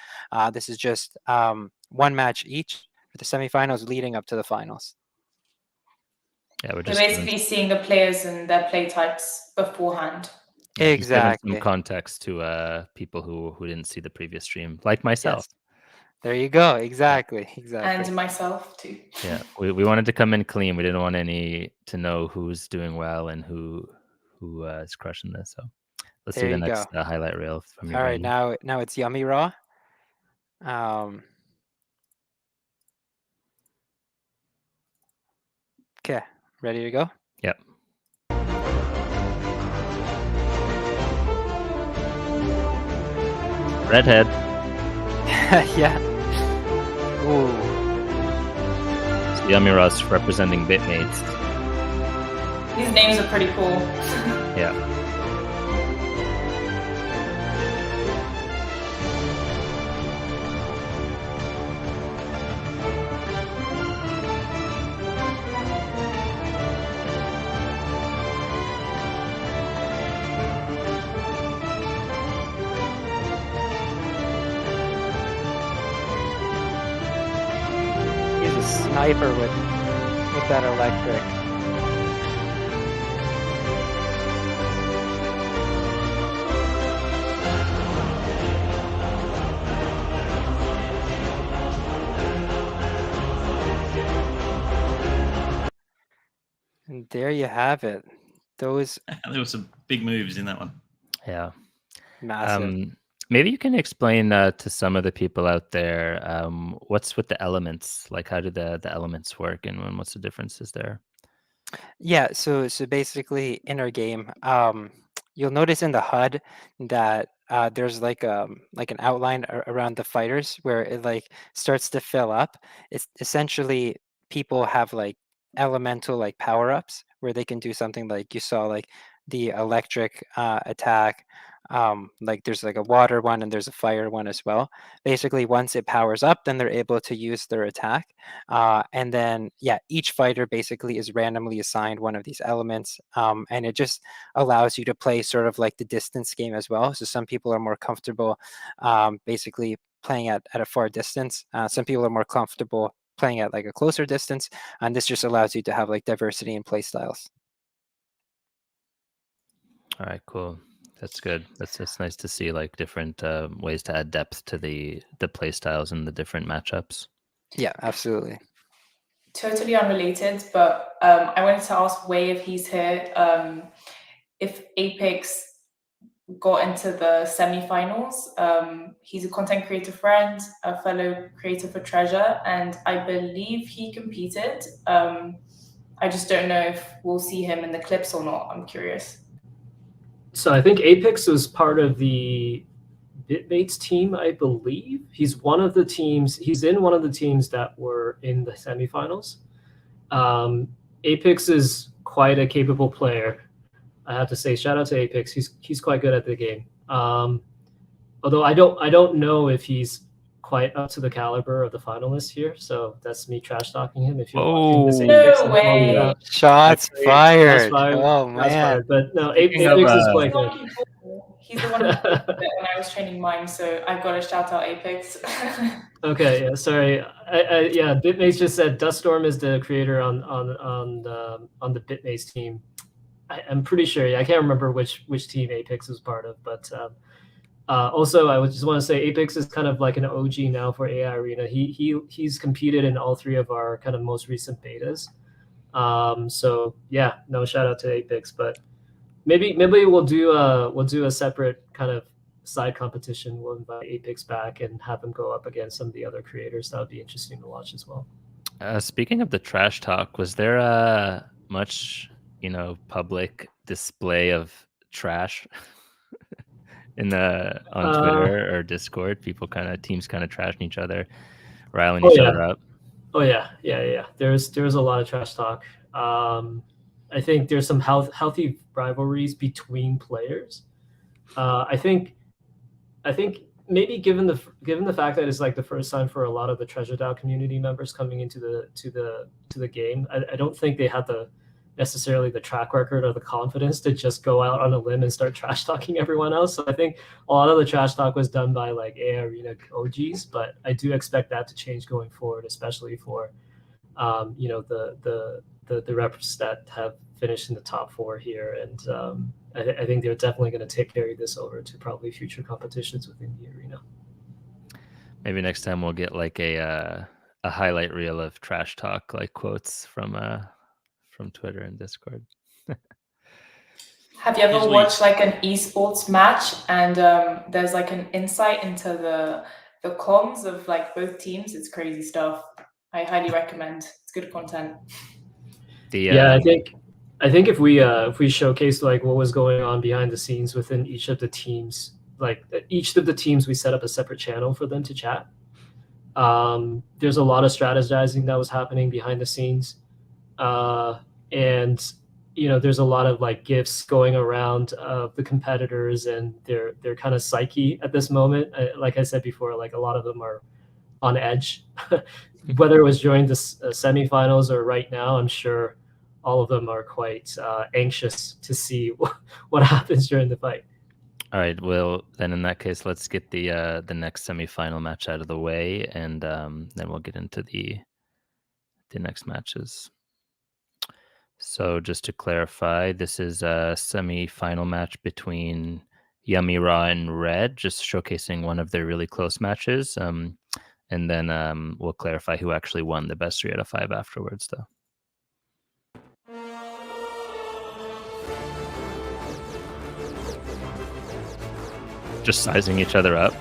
This is just one match each for the semifinals leading up to the finals. Yeah, we're You're just basically seeing the players and their play types beforehand. yeah, just giving Exactly. some context to people who didn't see the previous stream, like myself. Yes. There you go. Exactly. Exactly. And myself too. Yeah, we wanted to come in clean. We didn't want any to know who's doing well and who is crushing this. So let's There see the you next go. highlight reel from you. All right, now it's Yummira. Okay, ready to go? Yep. Redhead. Yeah. Ooh. So Yummira's representing Bitmates. These names are pretty cool. Yeah. He's a sniper with that electric. And there you have it. Those There were some big moves in that one. Yeah. massive. Maybe you can explain to some of the people out there what's with the elements. Like, how do the elements work, and what's the differences there? Yeah, so basically in our game, you'll notice in the HUD that there's like an outline around the fighters where it like starts to fill up. It's essentially people have like elemental like power-ups where they can do something like you saw like the electric attack. Like there's like a water one and there's a fire one as well. Basically, once it powers up, then they're able to use their attack. And then, yeah, each fighter basically is randomly assigned one of these elements. And it just allows you to play sort of like the distance game as well. So some people are more comfortable basically playing at a far distance. Some people are more comfortable playing at like a closer distance. And this just allows you to have like diversity in play styles. All right, cool. That's good. That's nice to see like different ways to add depth to the play styles and the different matchups. Yeah, absolutely. Totally unrelated, but I wanted to ask Wei if he's here, if Apex got into the semi-finals. He's a content creator friend, a fellow creator for Treasure, and I believe he competed. I just don't know if we'll see him in the clips or not. I'm curious. So I think Apex was part of the Bitmates team, I believe. He's one of the teams. He's in one of the teams that were in the semifinals. Apex is quite a capable player. I have to say, shout out to Apex. He's quite good at the game. Although I don't know if he's quite up to the caliber of the finalists here. So that's me trash talking him. If you're watching this, Apex, No way. Shots Actually, fired. fired. Oh That's man. fired. But no, Speaking Apex of, is quite good. He's the one who did it when I was training mine, so I've got to shout out Apex. Okay, yeah, sorry. Yeah, Bitmace just said Duststorm is the creator on the Bitmace team. I'm pretty sure. Yeah, I can't remember which team Apex was part of, but also I would just want to say Apex is kind of like an OG now for AI Arena. He's competed in all three of our kind of most recent betas. So yeah, no, shout out to Apex, but maybe we'll do a separate kind of side competition. We'll invite Apex back and have him go up against some of the other creators. That would be interesting to watch as well. Speaking of the trash talk, was there much public display of trash on Twitter or Discord? People teams kind of trashing each other, riling each other up. Oh yeah. There's a lot of trash talk. I think there's some healthy rivalries between players. I think maybe given the fact that it's like the first time for a lot of the Treasure DAO community members coming into the game, I don't think they had necessarily the track record or the confidence to just go out on a limb and start trash talking everyone else. So I think a lot of the trash talk was done by like AI Arena OGs, but I do expect that to change going forward, especially for the reps that have finished in the top 4 here. And I think they're definitely going to carry this over to probably future competitions within the arena. Maybe next time we'll get like a highlight reel of trash talk, like quotes from Twitter and Discord. Have you ever watched like an esports match and there's like an insight into the comms of like both teams? It's crazy stuff. I highly recommend. It's good content. I think if we showcase like what was going on behind the scenes within each of the teams, like each of the teams, we set up a separate channel for them to chat. There's a lot of strategizing that was happening behind the scenes, and there's a lot of like gifs going around of the competitors and their kind of psyche at this moment. Like I said before, like a lot of them are on edge, whether it was during the semifinals or right now. I'm sure all of them are quite anxious to see what happens during the fight. All right. Well, then in that case, let's get the next semifinal match out of the way, and then we'll get into the next matches. So just to clarify, this is a semi-final match between Yummira and Red, just showcasing one of their really close matches. And then we'll clarify who actually won the best 3 out of 5 afterwards, though. Just sizing each other up.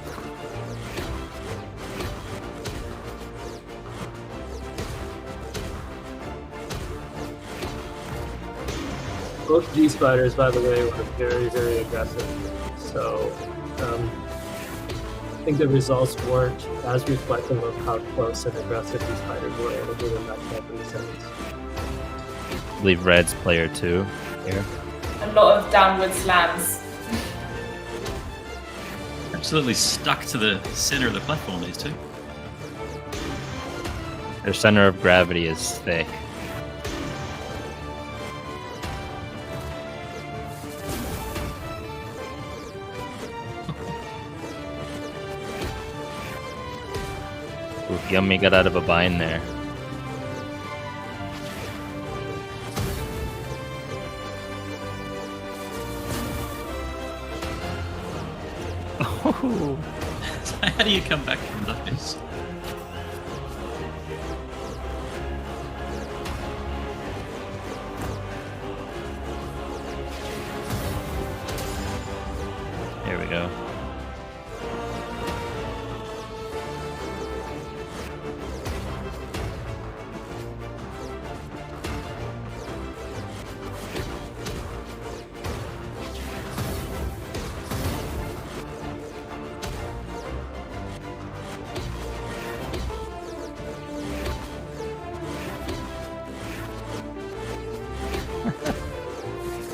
Both G spiders, by the way, were very, very aggressive. So I think the results weren't as reflective of how close and aggressive these spiders were able to win that fight in the seconds. I believe Red's player 2 here. A lot of downward slams. Absolutely stuck to the center of the platform, these two. Their center of gravity is thick. Oof, Yummy got out of a bind there. Oh. How do you come back from those? Here we go.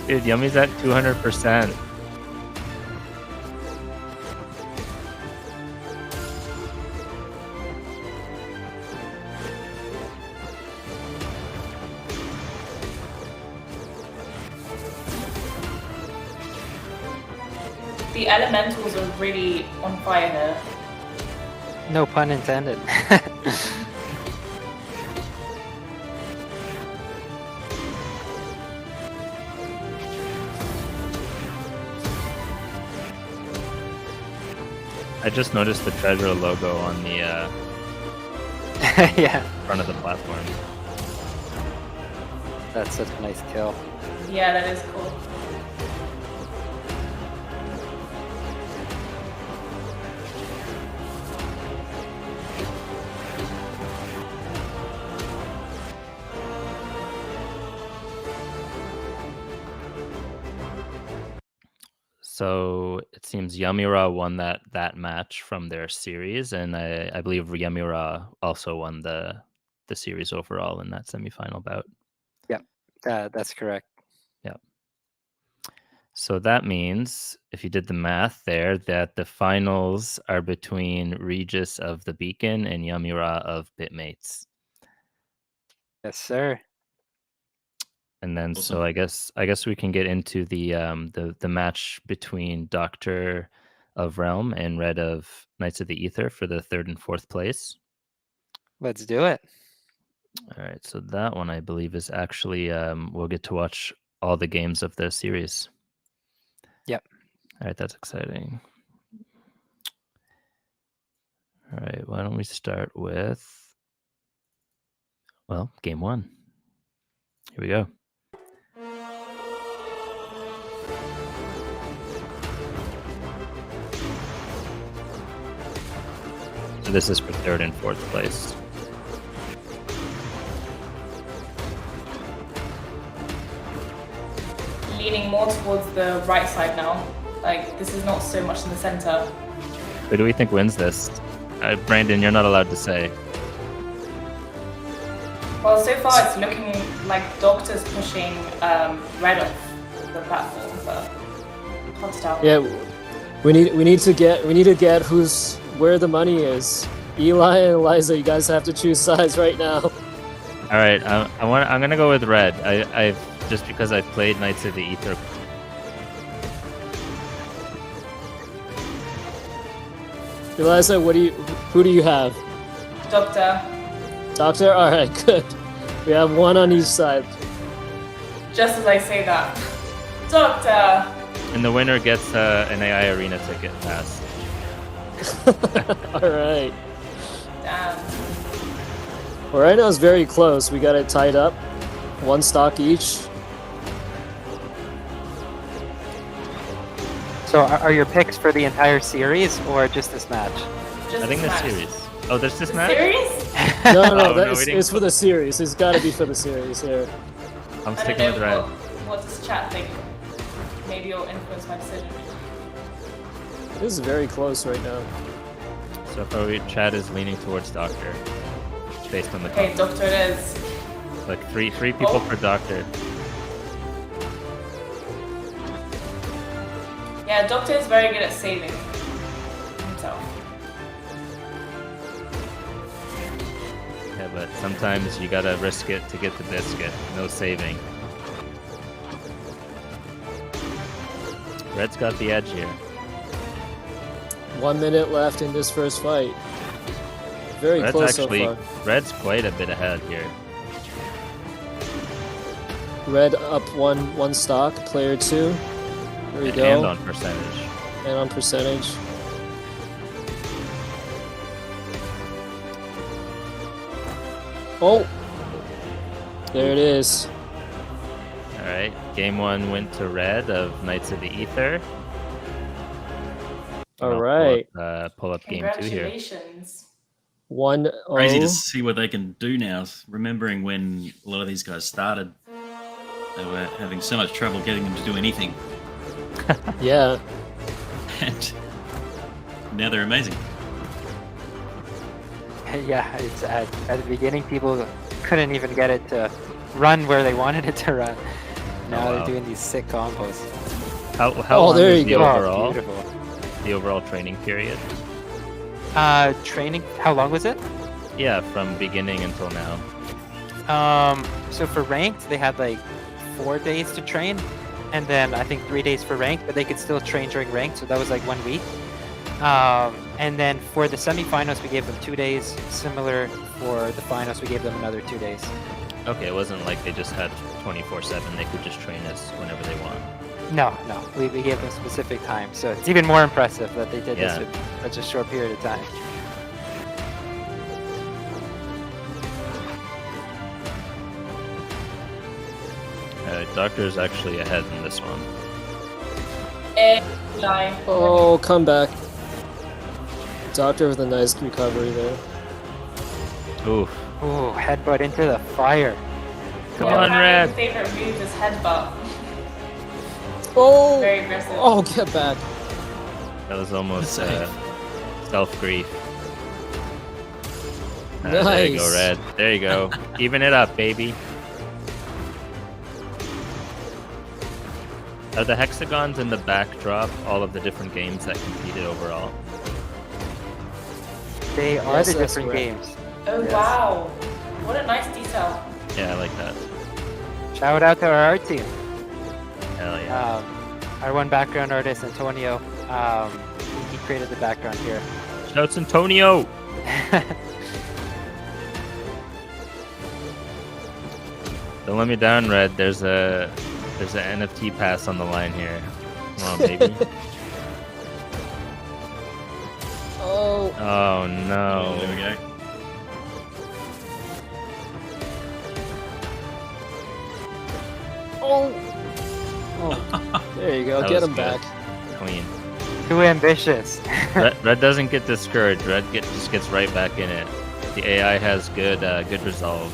Dude, Yummy's at 200%. The elementals are really on fire here. No pun intended. I just noticed the treasure logo on the Yeah, front of the platform. that's such a nice kill. Yeah, that is cool. So it seems Yummira won that match from their series, and I believe Yummira also won the series overall in that semifinal bout. That's correct. So that means, if you did the math there, that the finals are between Regis of the Beacon and Yummira of Bitmates. Yes, sir. And then, so Awesome. I guess we can get into the match between Doctor of Realm and Red of Knights of the Ether for the 3rd and 4th place. Let's do it. All right, so that one I believe is actually we'll get to watch all the games of the series. Yep. All right, that's exciting. All right, why don't we start with, well, game 1. Here we go. So this is for 3rd and 4th place. Leaning more towards the right side now. Like, this is not so much in the center. Who do we think wins this? Brandon, you're not allowed to say. Well, so far it's looking like Doctor's pushing Red off the platform, but hard to tell. Yeah, we need to get where the money is. Eli and Eliza, you guys have to choose sides right now. All right, I'm gonna go with Red. I've just because I've played Knights of the Ether. Eliza, who do you have? Doctor, Doctor? Alright, good. We have one on each side. just as I say that. Doctor! And the winner gets an AI Arena ticket pass. Alright. Damn. Well, right now it's very close. We got it tied up. One stock each. So are your picks for the entire series or just this match? Just I think the match. series. Oh, there's this The match? series? No, Oh, no, that's, we didn't- it's for the series. It's got to be for the series here. I'm I don't sticking with Red. know what does chat think. Maybe you'll influence my decision. This is very close right now. So far, Chad is leaning towards Doctor, based on the Okay, comments. Doctor it is. Like three people Oh. for Doctor. Yeah, Doctor is very good at saving himself. Yeah, but sometimes you gotta risk it to get the biscuit. No saving. Red's got the edge here. 1 minute left in this first fight. Very Red's close actually so far. Red's quite a bit ahead here. Red up one stock. Player 2. Here we And go. on percentage. And on percentage. Oh! There it is. All right, game 1 went to Red of Knights of the Ether. All right. Pull up game 2 here. Congratulations. 1-0. Crazy to see what they can do now. Remembering when a lot of these guys started, they were having so much trouble getting them to do anything, Yeah. and now they're amazing. Yeah, it's at the beginning people couldn't even get it to run where they wanted it to run. now wow. they're doing these sick combos. How long there is you the go. overall? Beautiful. The overall training period? Training. How long was it? Yeah, from beginning until now. So for ranked, they had like 4 days to train, and then I think 3 days for ranked, but they could still train during ranked, so that was like 1 week. And then for the semifinals, we gave them 2 days. Similar for the finals, we gave them another 2 days. Okay, it wasn't like they just had 24/7. They could just train us whenever they want. No, we gave them specific time, so it's even more impressive that they did Yeah. this in such a short period of time. Doctor is actually ahead in this one. Eli. Oh, come back. Doctor with a nice recovery there. Oof. Ooh, headbutt into the fire. Come Yeah, on, apparently Red. his favorite move is headbutt. Oh! Very aggressive. Oh, get back. That was almost Safe. self-grief. There you go, Nice. Red. There you go. Even it up, baby. Are the hexagons in the backdrop all of the different games that competed overall? They are Yes, the that's different correct. games. Oh Yes. wow. What a nice detail. Yeah, I like that. Shout out to our art team. Hell yeah. Our one background artist, Antonio. He created the background here. Shouts Antonio! Don't let me down, Red. There's an NFT pass on the line here. Come on, baby. Oh, Oh Oh, no. there we go. oh. Oh, there you go. That Get was him good. back. Clean. Too ambitious. Red doesn't get discouraged. Just gets right back in it. The AI has good resolve.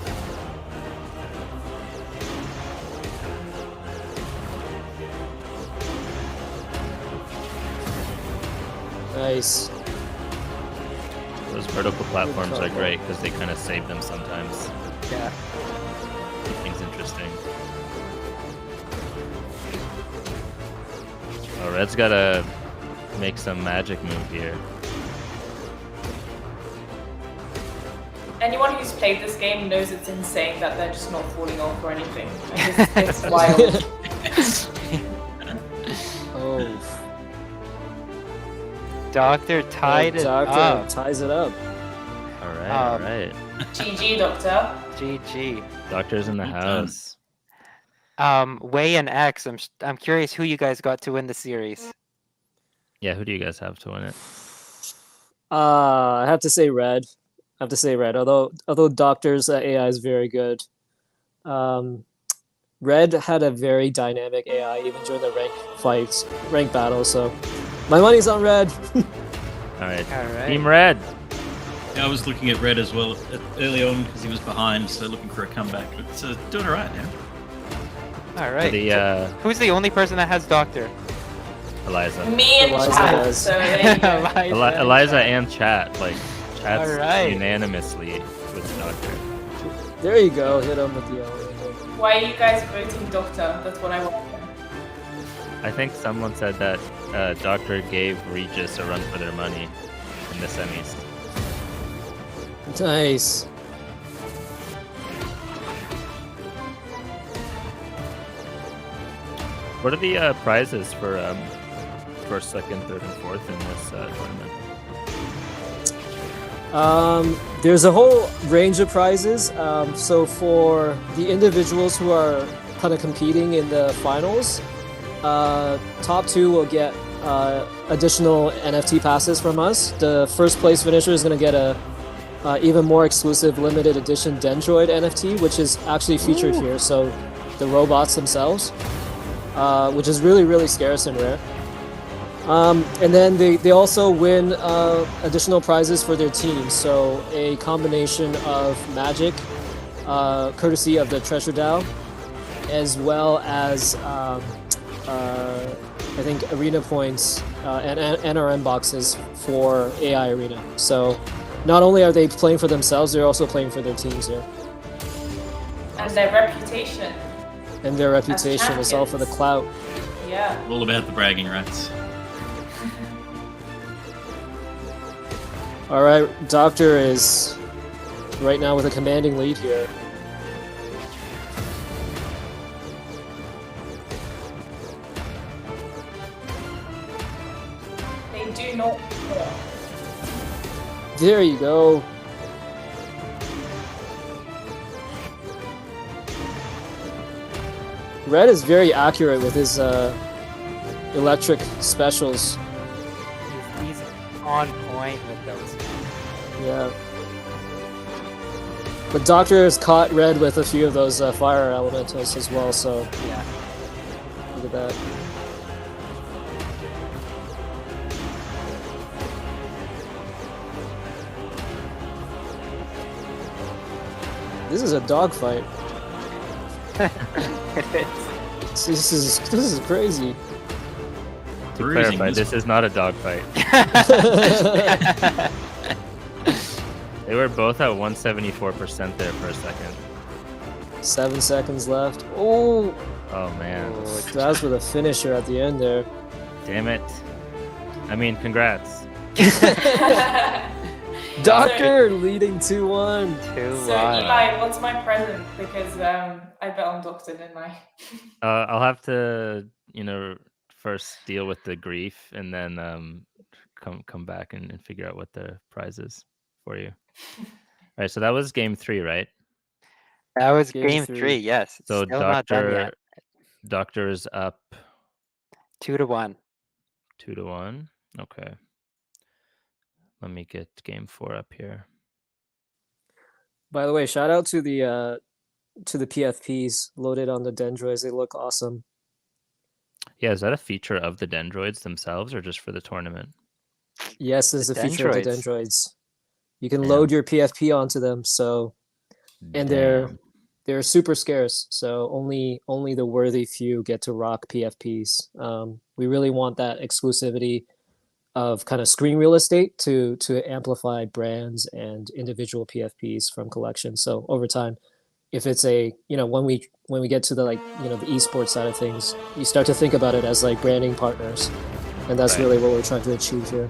Nice. Those vertical platforms are great because they kind of save them sometimes. Yeah. Keep things interesting. Oh, Red's gotta make some magic move here. Anyone who's played this game knows it's insane that they're just not falling off or anything. Like, it's wild. Oh, Doctor tied it Doctor up. ties it up. All right, Um, all right. GG, Doctor. GG. Doctor's in the Well done. house. Way and X. I'm curious who you guys got to win the series. Yeah, who do you guys have to win it? I have to say Red. Although Doctor's AI is very good. Red had a very dynamic AI even during the rank battle. So my money's on Red. All right. All right. Team Red. Yeah, I was looking at Red as well early on because he was behind, so looking for a comeback. But doing all right now. All right. The Who's the only person that has Doctor? Eliza. Me and Eliza Chad. has- So there you go. Eliza and Chat. Like, Chat's All right. unanimously with the Doctor. There you go. Hit him with the L. Why are you guys voting Doctor? That's what I want. I think someone said that Doctor gave Regis a run for their money in the semis. Nice. What are the prizes for first, second, third, and fourth in this tournament? There's a whole range of prizes. So for the individuals who are kind of competing in the finals, top two will get additional NFT passes from us. The first place finisher is going to get a even more exclusive limited edition Dendroid NFT, which is actually featured here. So the robots themselves, which is really, really scarce and rare. And then they also win additional prizes for their teams. So a combination of magic, courtesy of the Treasure DAO, as well as I think arena points and NRM boxes for AI Arena. So not only are they playing for themselves, they're also playing for their teams here. And their reputation. And their reputation is all for the clout. Yeah. All about the bragging rights. All right, Doctor is right now with a commanding lead here. They do not. There you go. Red is very accurate with his electric specials. He's on point with those. Yeah. But Doctor has caught Red with a few of those fire elementals as well, so Yeah. look at that. This is a dogfight. It is. This is crazy. To Bruising clarify, this this is not a dogfight. They were both at 174% there for a second. 7 seconds left. Oh, Oh man, that's with a finisher at the end there. damn it. I mean, congrats. Doctor leading 2-1. 2-1. So Eli, what's my present? Because I bet on Doctor, didn't I? I'll have to, first deal with the grief and then come back and figure out what the prize is for you. All right, so that was game 3, right? That was Game game three. 3, yes. It's So still not done yet. Doctor is up 2-1. 2-1. Okay. Let me get game 4 up here. By the way, shout out to the PFPs loaded on the Dendroids. They look awesome. Yeah, is that a feature of the Dendroids themselves or just for the tournament? Yes, this is a The feature of the Dendroids. Dendroids. You can Damn. load your PFP onto them, so and Damn. they're super scarce. So only the worthy few get to rock PFPs. We really want that exclusivity of kind of screen real estate to amplify brands and individual PFPs from collections. So over time, if it's when we get to the the esports side of things, you start to think about it as like branding partners, and that's Right. really what we're trying to achieve here.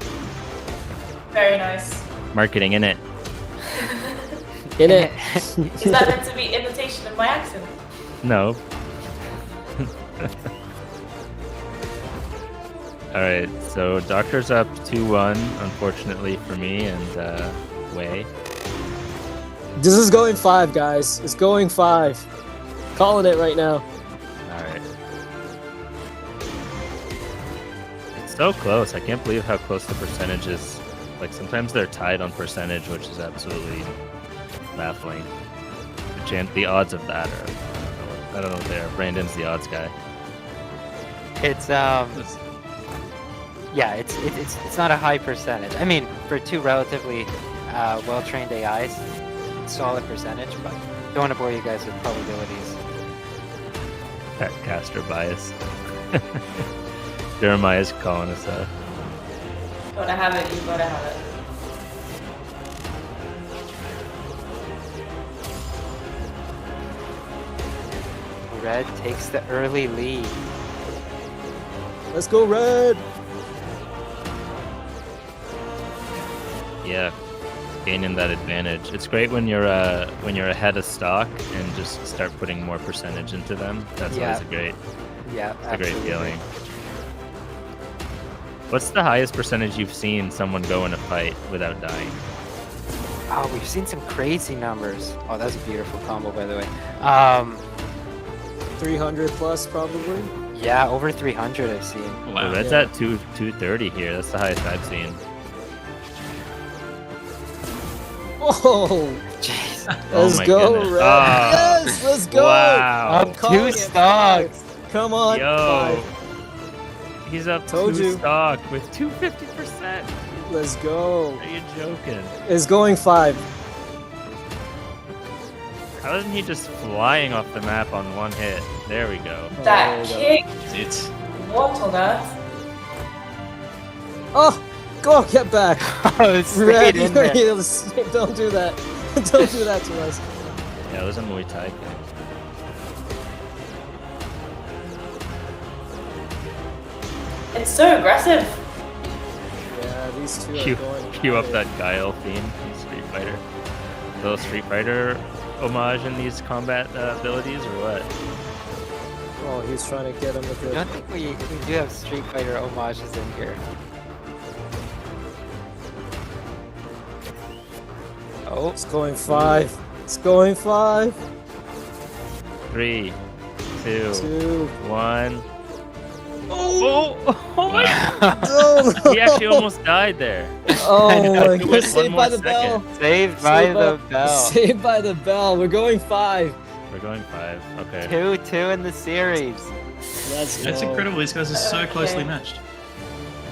Very nice. Marketing in it. In it. Is that meant to be imitation of my accent? No. All right, so Doctor's up 2-1, unfortunately for me and Wei. This is going 5, guys. It's going 5. Calling it right now. All right. It's so close. I can't believe how close the percentage is. Like sometimes they're tied on percentage, which is absolutely baffling. The odds of that are, I don't know what they are. Brandon's the odds guy. It's yeah, it's not a high percentage. I mean, for two relatively well-trained AIs, solid percentage, but don't want to bore you guys with probabilities. That caster bias. Jeremiah's calling us out. Gotta have it, you gotta have it. Red takes the early lead. Let's go, Red. Yeah, gaining that advantage. It's great when you're ahead of stock and just start putting more percentage into them. That's Yeah. always a great Yeah, feeling. What's the highest percentage you've seen someone go in a fight without dying? Oh, we've seen some crazy numbers. Oh, that's a beautiful combo, by the way. 300 plus, probably. Yeah, over 300 I've seen. Wow. The Red's Yeah. at 230 here. That's the highest I've seen. Oh, Jeez. Oh let's my go, goodness. Red. Ah. Yes, let's go. Wow. Up Calling two it stocks. 5. Come on. Yo. 5. He's up Told 2 you. stock with 250%. Let's go. Are you joking? It's going 5. How isn't he just flying off the map on one hit? There we go. That there kick, It's what on earth? Oh, go get back. Oh, it's Red, straight in there. don't do that. Don't do that to us. Yeah, it was a Muay Thai kick. It's so aggressive. Yeah, these two Cue, are going. cue at up it. that Guile theme in Street Fighter. Little Street Fighter homage in these combat abilities, or what? Oh, he's trying to get him with I the. don't think we do have Street Fighter homages in here. Oh, It's going 5. It's going 5. 3, 2, 2. 1. Oh! Oh my Oh, God. He actually almost died there. Oh my It god! was Saved one by more the bell. saved by the bell. Saved by the bell. We're going 5. We're going 5. Okay. 2-2 in the series. Let's go. That's incredible. These guys are so Okay. closely matched.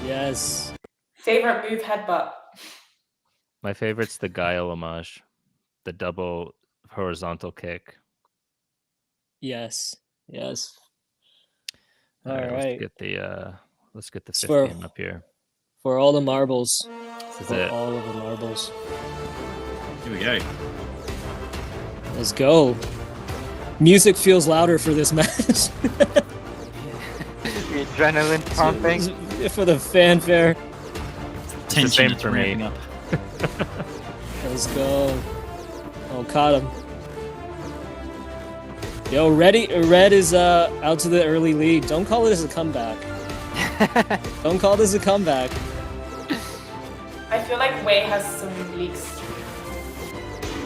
Yes. Favorite move, headbutt. My favorite's the Guile homage, the double horizontal kick. Yes. Yes. All All right, right. let's get the It's fifth for- game up here. For all the marbles. This is For it. all of the marbles. Here we go. Let's go. Music feels louder for this match. The adrenaline pumping. For the fanfare. Tension same is for me. ramping up. Let's go. Oh, caught him. Yo, Red is out to the early lead. Don't call it as a comeback. Don't call this a comeback. I feel like Wei has some leaks.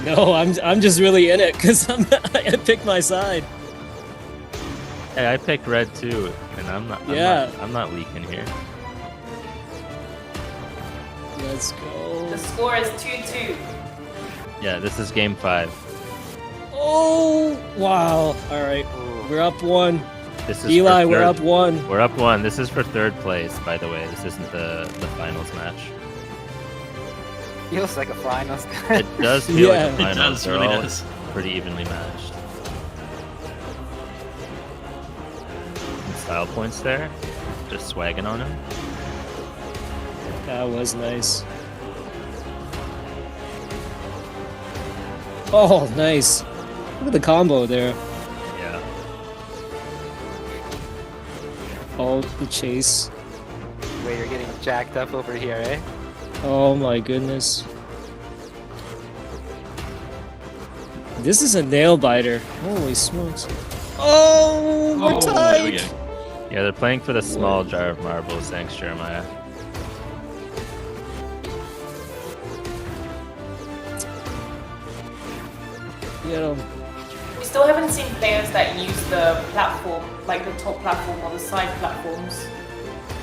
No, I'm just really in it because I picked my side. Hey, I picked red too, and I'm not. I'm not leaking here. Let's go. The score is 2-2. Yeah, this is game 5. Oh, wow. All right. Ooh. We're up 1. This is Eli, for we're third- up 1. We're up 1. This is for 3rd place, by the way. This isn't the finals match. Feels like a finals. It does feel Yeah. like a It finals. does, They're really all does. pretty evenly matched. Some style points there. Just swagging on him. That was nice. Oh, nice. Look at the combo there. Yeah. Oh, the chase. Wait, you're getting jacked up over here, eh? Oh my goodness. This is a nail biter. Holy smokes. Oh, we're Oh, there tied. we go. Yeah, they're playing for the small jar of marbles. Thanks, Jeremiah. Get him. We still haven't seen players that use the platform, like the top platform or the side platforms.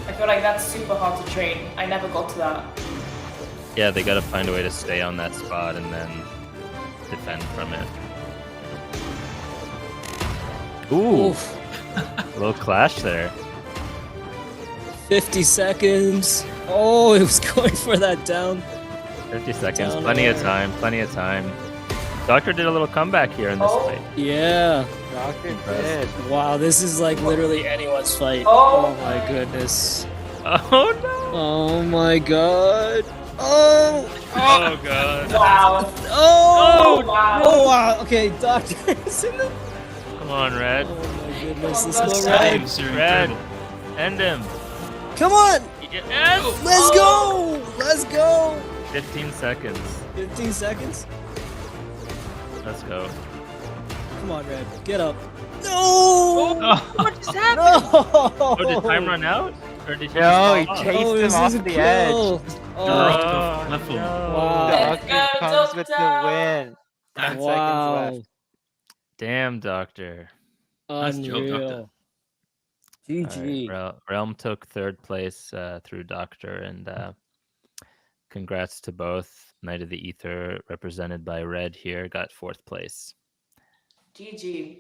I feel like that's super hard to train. I never got to that. Yeah, they gotta find a way to stay on that spot and then defend from it. Ooh, Oof. a little clash there. 50 seconds. Oh, it was going for that down. 50 seconds, Down plenty of air. time, plenty of time. Doctor did a little comeback here in this Oh. fight. Yeah. Doctor Impressed. did. Wow, this is like literally anyone's fight. Oh my my. goodness. Oh no! Oh my god. Oh. Oh god! Wow. Oh. Wow. Oh wow. Okay, Doctor is in the. Come on, Red. Oh my goodness. Oh, Let's God. go Red. Saves are Red, incredible. end him. Come on. Yes! Let's go. Let's go. 15 seconds. 15 seconds. Let's go. Come on, Red. Get up. No. Oh, What just happened? No. oh, did time run out? Or did you No, he just fall off? chased him this off is a the kill. edge. Oh. Dropped off level. Wow. Let's Doctor go, comes with the Doctor. win. 10 seconds Wow. left. Damn, Doctor. Nice job, Doctor. Unreal. GG. All right, Realm took 3rd place through Doctor, and congrats to both. Knight of the Ether, represented by Red here, got 4th place. GG.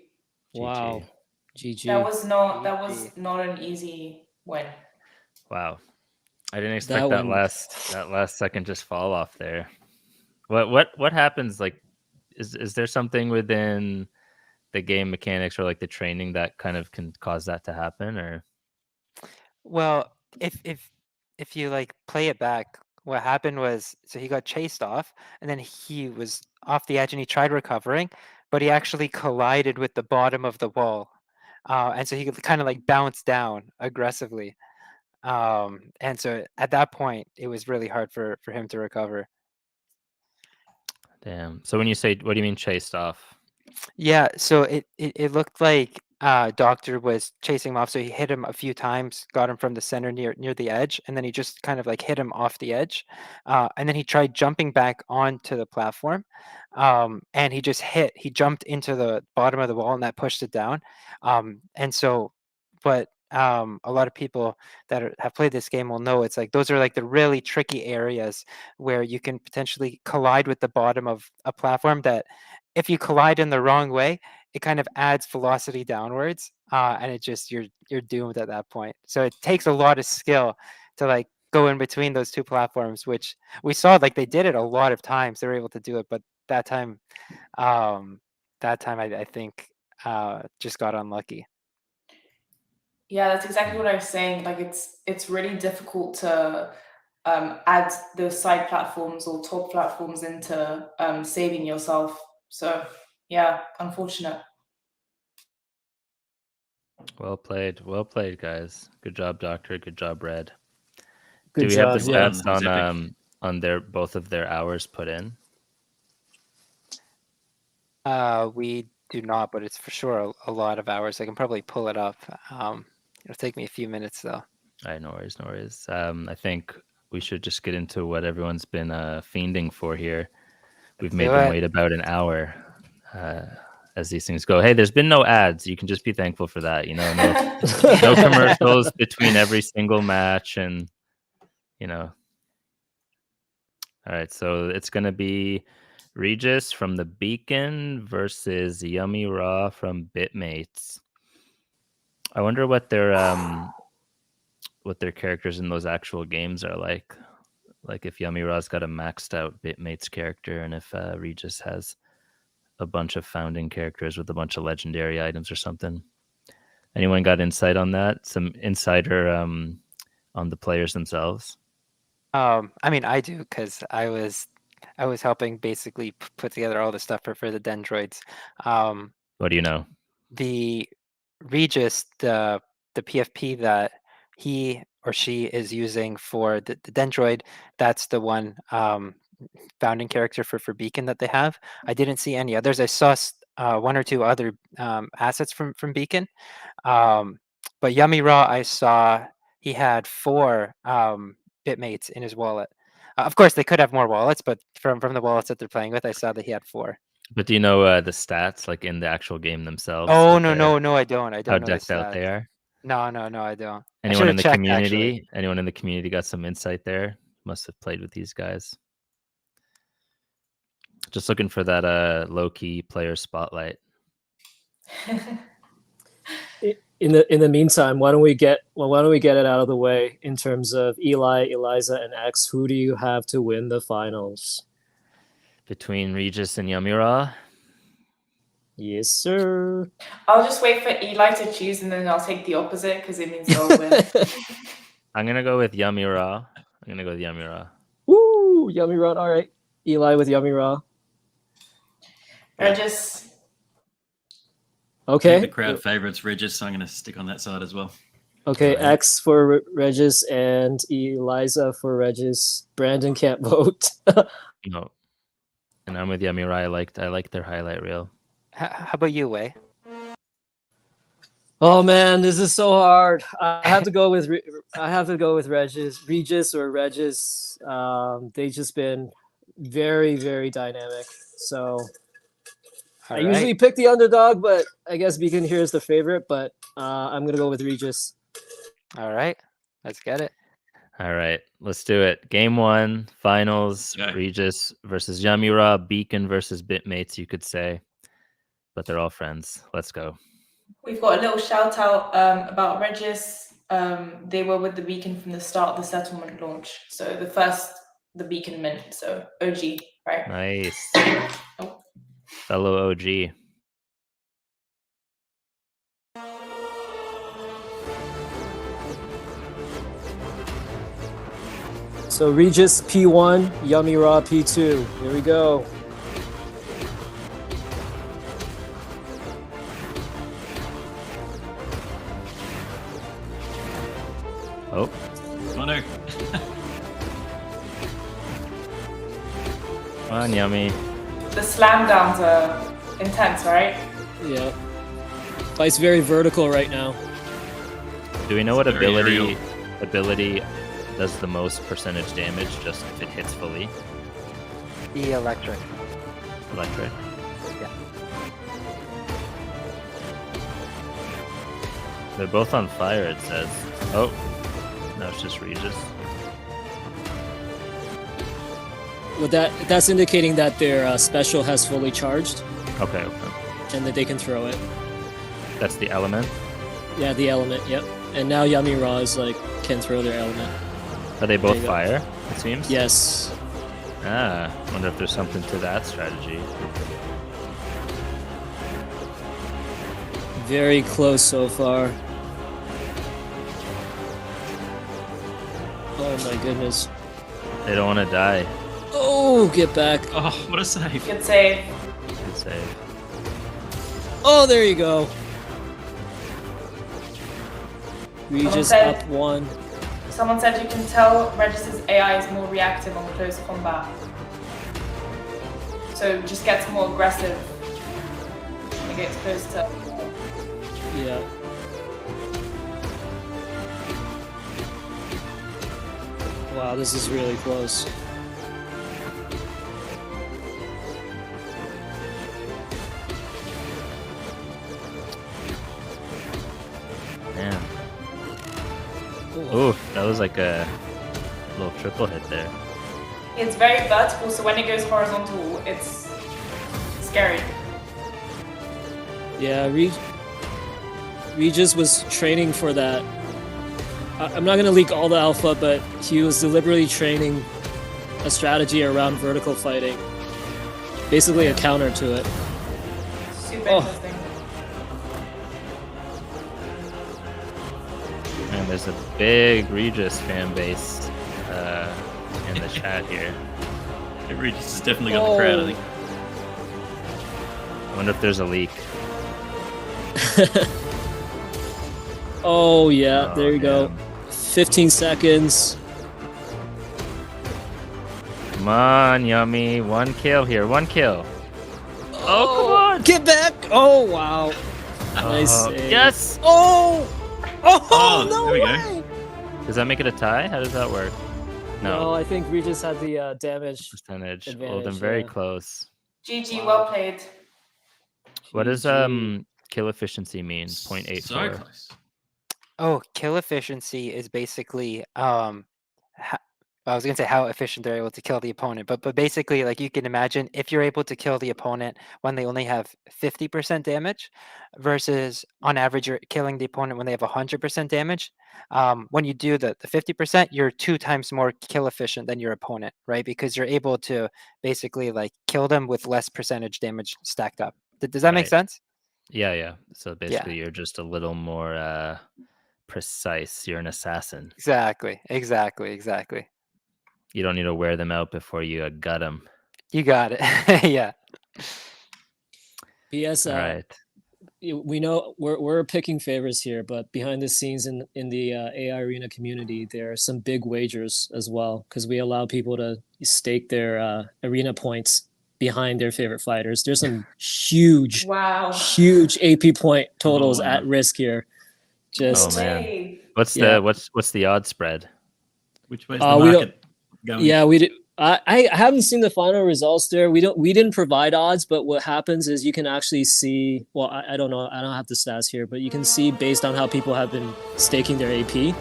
Wow. GG. That was not an easy win. Wow, I didn't expect That that, one- last second just fall off there. What happens? Like, is there something within the game mechanics or like the training that kind of can cause that to happen? Or Well, if you like play it back, what happened was so he got chased off and then he was off the edge and he tried recovering, but he actually collided with the bottom of the wall. And so he kind of like bounced down aggressively. And so at that point, it was really hard for him to recover. Damn. So when you say, what do you mean chased off? Yeah, so it looked like Doctor was chasing him off, so he hit him a few times, got him from the center near the edge, and then he just kind of like hit him off the edge, and then he tried jumping back onto the platform, and he jumped into the bottom of the wall, and that pushed it down, and so, but a lot of people that have played this game will know it's like those are like the really tricky areas where you can potentially collide with the bottom of a platform that if you collide in the wrong way, it kind of adds velocity downwards, and it just you're doomed at that point. So it takes a lot of skill to like go in between those two platforms, which we saw like they did it a lot of times. They were able to do it, but that time I think just got unlucky. Yeah, that's exactly what I was saying. Like it's really difficult to add those side platforms or top platforms into saving yourself. So yeah, unfortunate. Well played, guys. Good job, Doctor. Good job, Red. Good Do we job. have the Yeah. stats on their both of their hours put in? We do not, but it's for sure a lot of hours. I can probably pull it up. It'll take me a few minutes though. All right, no worries. I think we should just get into what everyone's been fiending for here. We've made them wait about an hour as these things go. Hey, there's been no ads. You can just be thankful for that. You know, no commercials between every single match, and you know. All right, so it's gonna be Regis from the Beacon versus Yummira from Bitmates. I wonder what their characters in those actual games are like. Like if Yummira's got a maxed out Bitmates character, and if Regis has a bunch of founding characters with a bunch of legendary items or something. Anyone got insight on that? Some insider on the players themselves? I mean, I do because I was helping basically put together all the stuff for the Dendroids. What do you know? The Regis, the PFP that he or she is using for the Dendroid, that's the one founding character for Beacon that they have. I didn't see any others. I saw one or two other assets from Beacon, but Yummira, I saw he had 4 Bitmates in his wallet. Of course, they could have more wallets, but from the wallets that they're playing with, I saw that he had 4. But do you know the stats, like in the actual game themselves? Oh no, I don't. I don't how know decked out they are. No, I don't. Anyone in the checked, community? actually. Anyone in the community got some insight there? Must have played with these guys. Just looking for that low-key player spotlight. In the meantime, why don't we get it out of the way in terms of Eli, Eliza, and X? Who do you have to win the finals? Between Regis and Yummira? Yes, sir. I'll just wait for Eli to choose, and then I'll take the opposite because it means they'll win. I'm gonna go with Yummira. Woo, Yummira. All right, Eli with Yummira. Regis. Okay. The crowd favorites Regis, so I'm going to stick on that side as well. Okay, X for Regis and Eliza for Regis. Brandon can't vote. No, and I'm with Yummira. I like their highlight reel. How about you, Wei? Oh man, this is so hard. I have to go with Regis or Regis. They've just been very, very dynamic. So I usually pick the underdog, but I guess Beacon here is the favorite. But I'm gonna go with Regis. All right, let's get it. All right, let's do it. Game 1, finals. Okay. Regis versus Yummira. Beacon versus Bitmates, you could say, but they're all friends. Let's go. We've got a little shout out about Regis. They were with the Beacon from the start of the settlement launch. So the Beacon mint. So OG, right? Nice. Oh. Fellow OG. So Regis P1, Yummira P2. Here we go. Oh, Oh no. come on, Yummy. The slam downs are intense, right? Yeah. Fight's very vertical right now. Do we know what It's very ability does the most percentage damage just if it hits fully? The electric. Electric. Yeah. They're both on fire, it says. Oh, no, it's just Regis. Well, that's indicating that their special has fully charged Okay. and that they can throw it. That's the element. Yeah, the element. Yep. And now Yummira is like can throw their element. Are they both There you go. fire, it seems? Yes. Ah, wonder if there's something to that strategy. Very close so far. Oh my goodness. They don't want to die. Oh, get back. Oh, what a save. Good save. Good save. Oh, there you go. Regis said- up one. Someone said you can tell Regis's AI is more reactive on close combat. So it just gets more aggressive when it gets close to. Yeah. Wow, this is really close. Damn. Ooh, that was like a little triple hit there. It's very vertical, so when it goes horizontal, it's scary. Yeah, Regis was training for that. I'm not gonna leak all the alpha, but he was deliberately training a strategy around vertical fighting. Basically a counter to it. Super Oh. interesting. And there's a big Regis fan base in the chat here. Regis has definitely got the crowd, I think. I wonder if there's a leak. Oh yeah, there you go. damn. 15 seconds. Come on, Yummy. One kill here. One kill. Oh, come on. Get back! Oh wow. Nice Oh, save. yes. Oh! Oh, Oh, no there we go. way! Does that make it a tie? How does that work? No, No. I think Regis had the damage. Percentage. Well, advantage, then very yeah. close. GG, Wow. well played. What does GG. kill efficiency mean? 0.84. So close. Oh, kill efficiency is basically I was gonna say how efficient they're able to kill the opponent, but basically, like you can imagine, if you're able to kill the opponent when they only have 50% damage, versus on average you're killing the opponent when they have 100% damage. When you do the 50%, you're 2 times more kill efficient than your opponent, right? Because you're able to basically like kill them with less percentage damage stacked up. Does that make Right. sense? Yeah, yeah. So basically, you're just a little more precise. You're an assassin. Exactly. You don't need to wear them out before you gut them. You got it. Yeah. Yes, All right. we know we're picking favorites here, but behind the scenes in the AI Arena community, there are some big wagers as well because we allow people to stake their arena points behind their favorite fighters. There's some huge AP point totals wow. at risk here. Just Oh, man. Hey. What's Yeah. what's the odds spread? Which way's the we don't- market going? yeah, we did. I haven't seen the final results there. We didn't provide odds, but what happens is you can actually see. Well, I don't know. I don't have the stats here, but you can see based on how people have been staking their AP.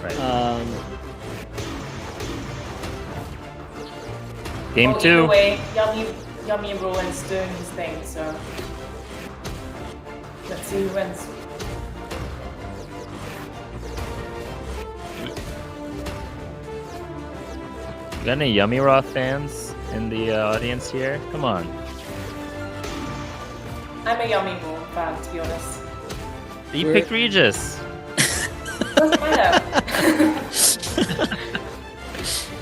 Right. Game Well, 2. Either way, Yummy Roland's doing his thing, so let's see who wins. Got any Yummira fans in the audience here? Come on. I'm a Yummy Roland fan, to be honest. You We're- picked Regis. Doesn't matter.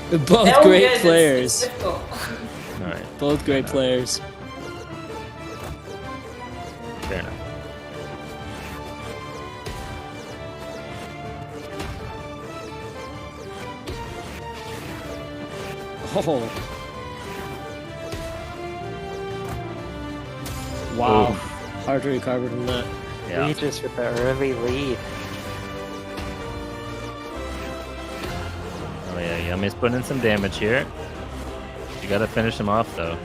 They're They're both all great good, it's players. difficult. All right. Both great players. Fair enough. Oh. Wow. Hard to recover from that. Yeah. Regis with the early lead. Oh yeah, Yummy's putting in some damage here. You gotta finish him off though.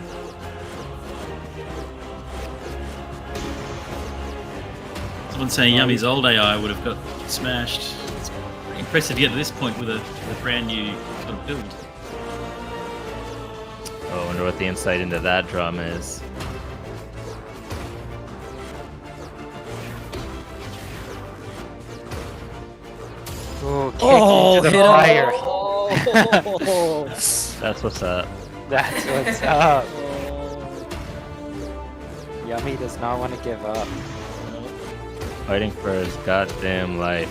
Someone saying Yummy's old AI would have got smashed. It's pretty impressive to get to this point with a brand new sort of build. Oh, I wonder what the insight into that drama is. Ooh, kick Oh, into the hit him. fire. Oh. That's what's up. That's what's up. Oh. Yummy does not want to give up. Fighting for his goddamn life.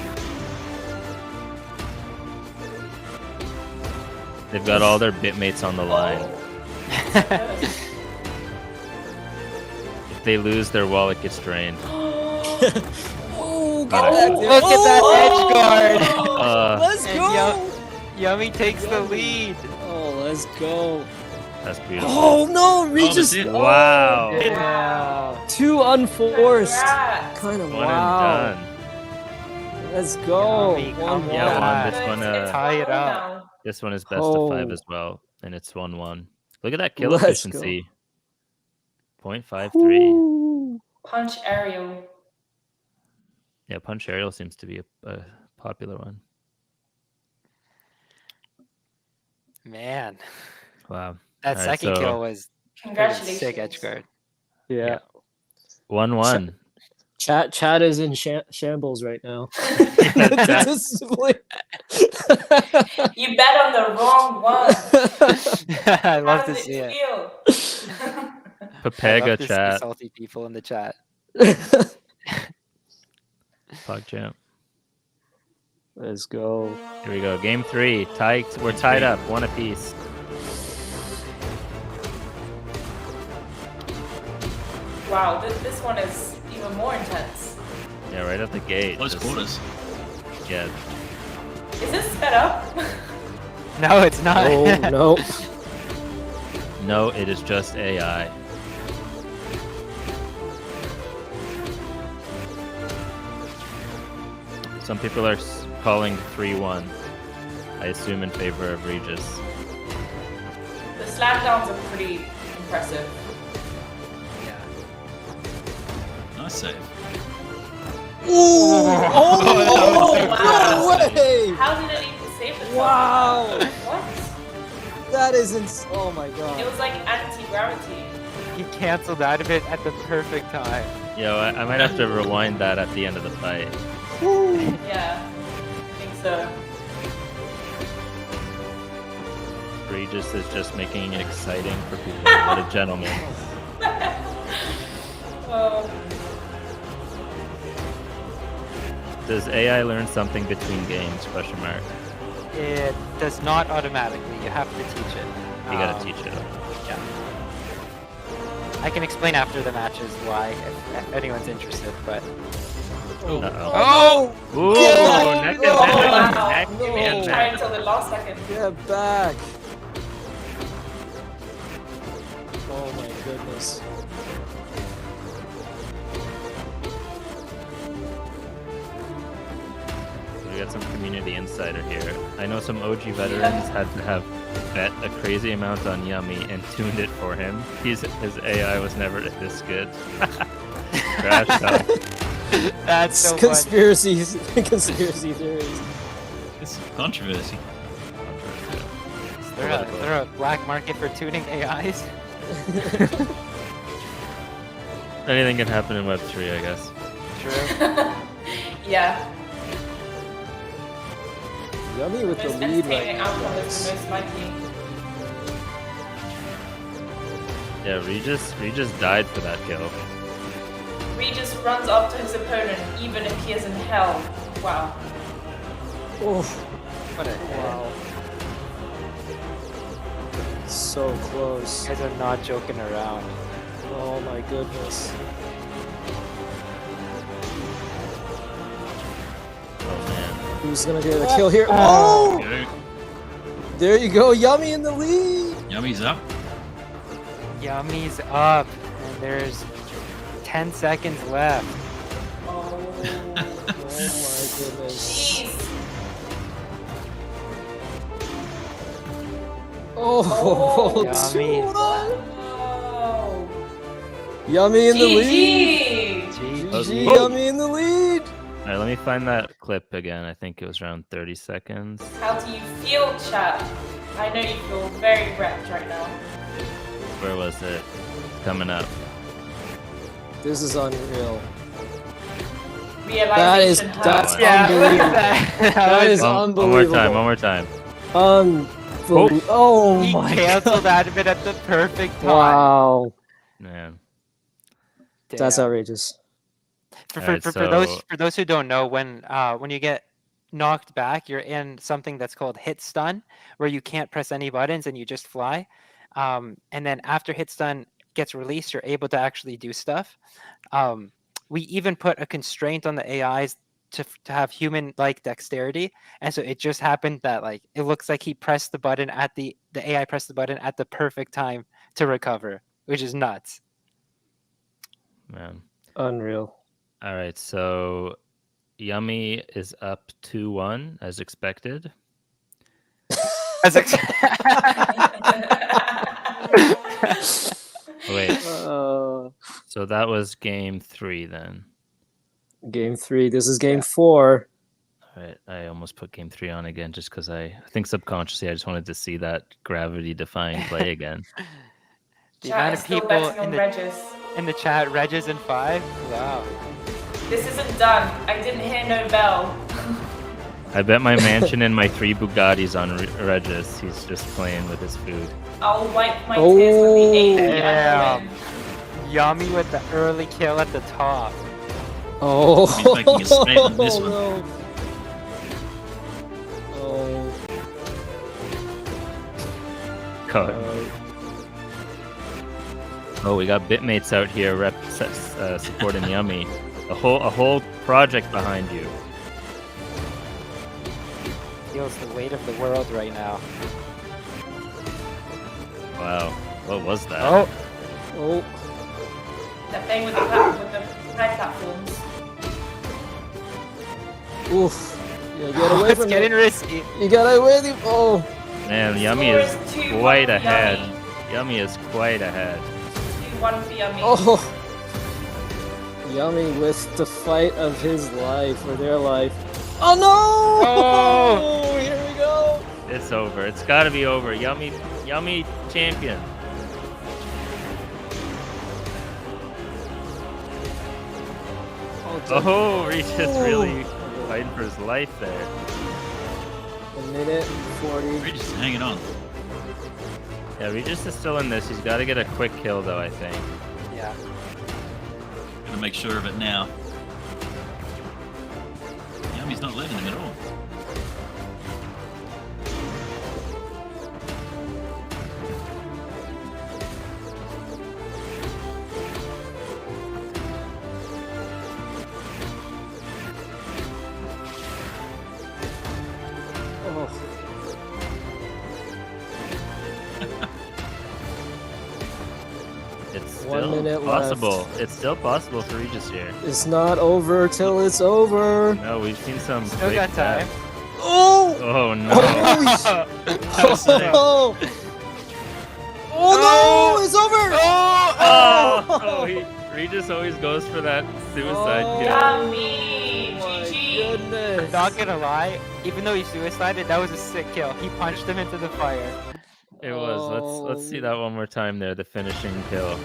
They've got all their bitmates on the line. If they lose, their wallet gets drained. Oh, Got it. Look at that edge guard. Let's And go! Yummy takes the lead. Oh, let's go. That's beautiful. Oh no, that's Regis! it. Wow. Yeah. Too unforced. Congrats. Kind of One wow. and done. Let's go. Yummy, 1-1. come Yeah, on. this one, It's tie it 1-1 up. now. This one is best of 5 Oh. as well, and it's 1-1. Look at that kill Let's efficiency. 0.53. Ooh. Punch aerial. Yeah, punch aerial seems to be a popular one. Man, Wow. that All right, second so- kill was pretty Congratulations. sick edge guard. Yeah. 1-1. Chat is in shambles right now. Chat- Discipline. You bet on the wrong one. I love How to does see it. feel? I Papega love to see chat. salty people in the chat. Pog champ. Let's go. Here we go. Game 3. We're tied up. 1 apiece. Wow, this one is even more intense. Yeah, right at the gate. Close Just- quarters. Yeah. Is this sped up? No, it's not. Oh no. No, it is just AI. Some people are calling 3-1. I assume in favor of Regis. The slapdowns are pretty impressive. Nice save. Ooh. Oh, wow. no way! How did it even save the Wow. What? That is oh my It god. was like anti-gravity. He canceled out of it at the perfect time. Yo, I might have to rewind that at the end of the fight. Yeah, I think so. Regis is just making it exciting for people. What a gentleman. Oh, Does AI learn something between games? Question mark. It does not automatically. You have to teach it. You gotta teach it. Yeah. I can explain after the matches why, if anyone's interested. But Uh-oh. oh, Ooh, Yeah. neck and Oh, neck. wow. Neck No. and try neck. until the last second. Get back. Oh my goodness. We got some community insider here. I know some OG veterans had to have bet a crazy amount on Yummy and tuned it for him. His AI was never this good. Crash out. that's so funny. Conspiracies, conspiracy theories. It's controversy. Is there a black market for tuning AIs? Anything can happen in Web3, I guess. True. Yeah. Yummy with the Most lead right entertaining now. outcome is guys. most likely. Yeah, Regis died for that kill. Regis runs up to his opponent even if he is in hell. Wow. Oh, What a hit. wow. So close. You guys are not joking around. Oh my goodness. Oh man. Who's gonna get a kill here? Oh! You know, There you go, Yummy in the lead! Yummy's up. Yummy's up, and there's 10 seconds left. Oh my goodness. Jeez. Oh, Yummy. 2-1. Oh. Yummy in the lead. GG. GG, Oh. Yummy in the lead. All right, let me find that clip again. I think it was around 30 seconds. How do you feel, chat? I know you feel very wrecked right now. Where was it? Coming up. This is unreal. Realization that's hurts. Yeah, look unbelievable. at that. That is One more unbelievable. time, one more time. Oh He my canceled god. Admin at the perfect time. Wow. Man. That's Damn. outrageous. Alright, For so- those who don't know, when you get knocked back, you're in something that's called hit stun, where you can't press any buttons and you just fly. And then after hit stun gets released, you're able to actually do stuff. We even put a constraint on the AIs to have human-like dexterity, and so it just happened that like it looks like he pressed the button at the AI pressed the button at the perfect time to recover, which is nuts. Man. Unreal. All right, so Yummy is up 2-1 as expected. As ex- Oh, wait, Uh, so that was game 3 then. game 3. This is game 4. All right, I almost put game 3 on again just because I think subconsciously I just wanted to see that gravity-defying play again. The Chat amount is of still people betting in on the Regis. chat, Regis in 5. Wow. This isn't done. I didn't hear no bell. I bet my mansion and my 3 Bugattis on Regis. He's just playing with his food. I'll wipe my tears with the 80 Damn. and win. Yummy with the early kill at the top. Oh. He's making a statement this one. No. Oh. God. Oh, we got bitmates out here supporting Yummy. A whole project behind you. Feels the weight of the world right now. Wow. What was that? Oh, Oh. That thing with the high platforms. Oof. Yeah, get away it's from getting it. risky. You got away with you. Oh. Man, Yummy Score is is 2-1 quite for ahead. Yummy. Yummy is quite ahead. 2-1 for Yummy. Oh. Yummy with the fight of his life or their life. Oh no! Oh! Here we go. It's over. It's got to be over. Yummy champion. Oh, Regis really fighting for his life there. A minute 40. Regis is hanging on. Yeah, Regis is still in this. He's got to get a quick kill, though, I think. Yeah. Gonna make sure of it now. Yummy's not letting him at all. Oh. It's 1 still minute possible. left. It's still possible for Regis here. It's not over till it's over. No, we've seen some. Still quick got time. deaths. Oh! Oh no! Holy sh- Oh! Oh no! It's over! Oh, Regis always goes for that suicide Oh. kill. Yummy! My GG! goodness. Not gonna lie, even though he suicided, that was a sick kill. He punched him into the fire. It was. Let's see that one more time there. The finishing kill.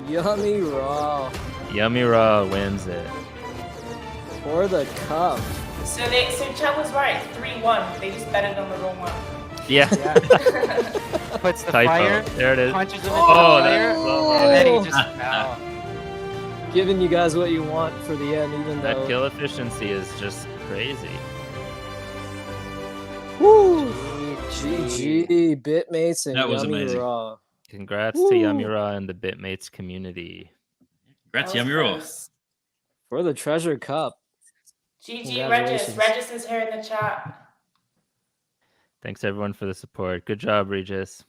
Yummy raw Yummira wins it. for the cup. So Chad was right, 3-1. They just betted on the wrong one. Yeah. Yeah. Puts the Typo. fire, There it is. punches him into Oh, the that- fire, well, and then Oh. he just fell. Giving you guys what you want for the end, even That though. kill efficiency is just crazy. Woo! GG. GG, Bitmates and That was Yummy amazing. Raw. Congrats Woo. to Yummira and the Bitmates community. Congrats, That was Yummira. close. For the Treasure Cup. GG Regis. Congratulations. Regis is here in the chat. Thanks everyone for the support. Good job, Regis.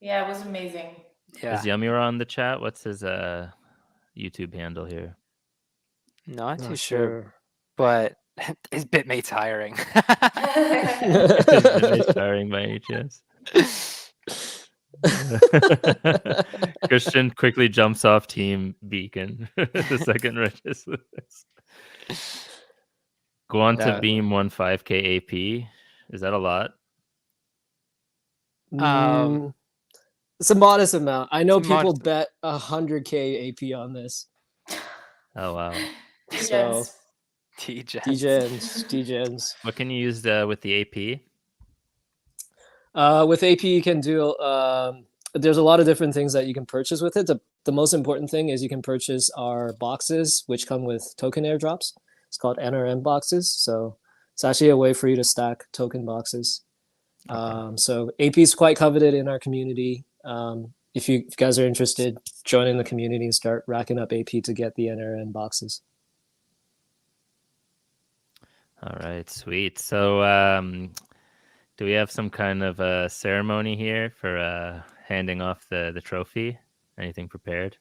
Yeah, it was amazing. Yeah. Is Yummira on the chat? What's his YouTube handle here? Not too Not sure, but his bitmate's hiring. Is Bitmate's firing by any chance? Christian quickly jumps off team Beacon the second Regis. Guanta No. Beam 15K AP. Is that a lot? It's a modest amount. I know It's a people modest- bet 100K AP on this. Oh wow. So DJs. DGens. What can you use with the AP? With AP, you can do. There's a lot of different things that you can purchase with it. The most important thing is you can purchase our boxes, which come with token airdrops. It's called NRM boxes. So it's actually a way for you to stack token boxes. So AP is quite coveted in our community. If you guys are interested, join in the community and start racking up AP to get the NRM boxes. All right, sweet. So do we have some kind of a ceremony here for handing off the trophy? Anything prepared?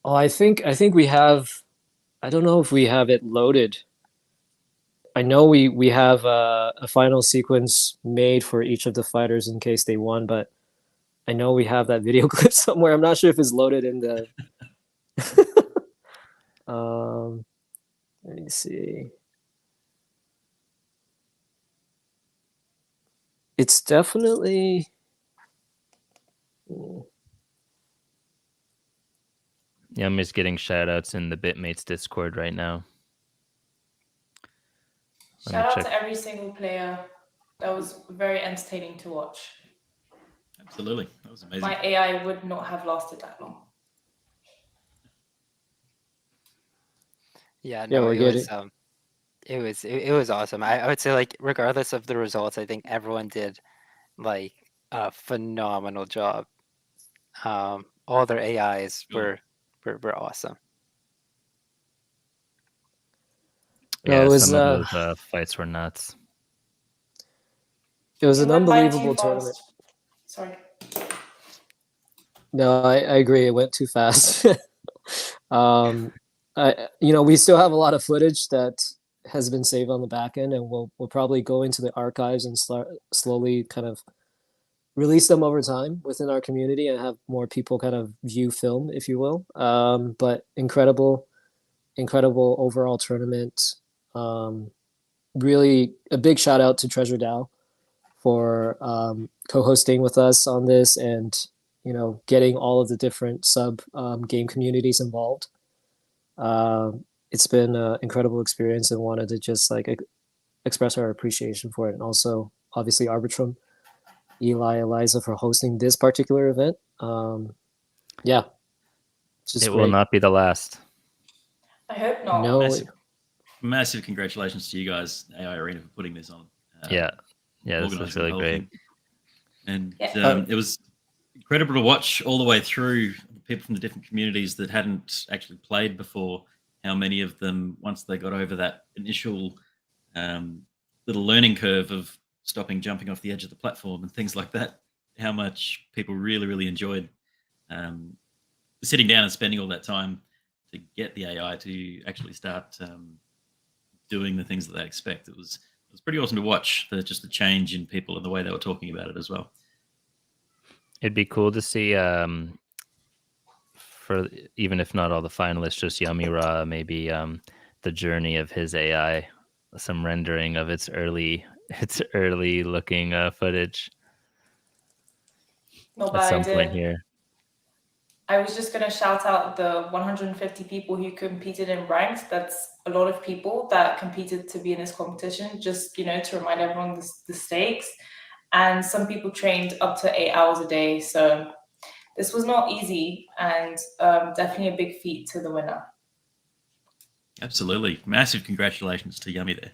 Oh, I think we have. I don't know if we have it loaded. I know we have a final sequence made for each of the fighters in case they won, but I know we have that video clip somewhere. I'm not sure if it's loaded in the. Let me see. It's definitely. Yeah, I'm just getting shout outs in the Bitmates Discord right now. Shout out to every single player. That was very entertaining to watch. Absolutely. That was amazing. My AI would not have lasted that long. Yeah, no, we're it was awesome. I would say, like, regardless of the results, I think everyone did like a phenomenal job. All their AIs were awesome. No, Yeah, it was, some of those fights were nuts. It was It an went by unbelievable too tournament. fast. Sorry. No, I agree. It went too fast. We still have a lot of footage that has been saved on the back end, and we'll probably go into the archives and slowly kind of release them over time within our community and have more people kind of view film, if you will. But incredible overall tournament. Really a big shout out to Treasure DAO for co-hosting with us on this and getting all of the different sub game communities involved. It's been an incredible experience and wanted to just express our appreciation for it, and also obviously Arbitrum, Eli, Eliza for hosting this particular event. Yeah, it will not be the last. I hope not. No, massive congratulations to you guys, AI Arena, for putting this on. Yeah, this was really great. And it was incredible to watch all the way through people from the different communities that hadn't actually played before, how many of them, once they got over that initial little learning curve of jumping off the edge of the platform and things like that, how much people really, really enjoyed sitting down and spending all that time to get the AI to actually start doing the things that they expect. It was pretty awesome to watch just the change in people and the way they were talking about it as well. It'd be cool to see, for even if not all the finalists, just Yummira, maybe the journey of his AI, some rendering of its early looking footage. Not at bad some idea. point here. I was just going to shout out the 150 people who competed in ranks. That's a lot of people that competed to be in this competition, just, to remind everyone the stakes. And some people trained up to 8 hours a day. So this was not easy, and definitely a big feat to the winner. Absolutely. Massive congratulations to Yummy there.